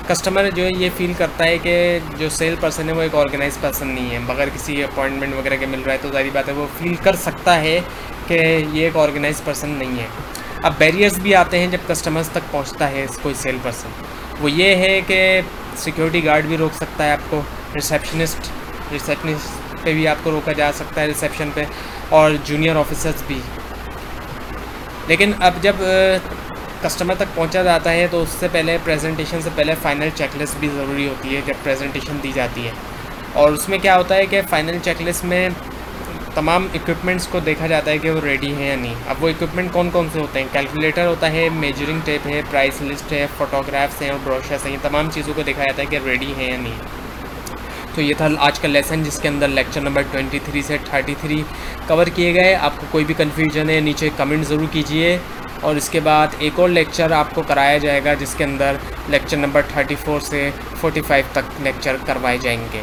कस्टमर जो है ये फील करता है कि जो सेल पर्सन है वो एक ऑर्गेनाइज पर्सन नहीं है, बगैर किसी अपॉइंटमेंट वगैरह के मिल रहा है, तो जाहिर बात है वो फील कर सकता है कि ये एक ऑर्गेनाइज पर्सन नहीं है। अब बैरियर्स भी आते हैं जब कस्टमर्स तक पहुंचता है कोई सेल पर्सन, वो ये है कि सिक्योरिटी गार्ड भी रोक सकता है आपको, रिसेप्शनिस्ट पे भी आपको रोका जा सकता है रिसेप्शन पे, और जूनियर ऑफिसर्स भी। लेकिन अब जब कस्टमर तक पहुंचा जाता है तो उससे पहले प्रेजेंटेशन से पहले फ़ाइनल चेकलिस्ट भी ज़रूरी होती है जब प्रेजेंटेशन दी जाती है। और उसमें क्या होता है कि फ़ाइनल चेकलिस्ट में तमाम इक्विपमेंट्स को देखा जाता है कि वो रेडी हैं या नहीं। अब वो इक्विपमेंट कौन कौन से होते हैं? कैलकुलेटर होता है, मेजरिंग टेप है, प्राइस लिस्ट है, फ़ोटोग्राफ्स हैं और ब्रोशर्स हैं। ये तमाम चीज़ों को देखा जाता है कि रेडी हैं या नहीं। तो ये था आज का लेसन जिसके अंदर लेक्चर नंबर 23 से 33 कवर किए गए। आपको कोई भी कन्फ्यूजन है नीचे कमेंट ज़रूर कीजिए। और इसके बाद एक और लेक्चर आपको कराया जाएगा जिसके अंदर लेक्चर नंबर 34 से 45 तक लेक्चर करवाए जाएंगे।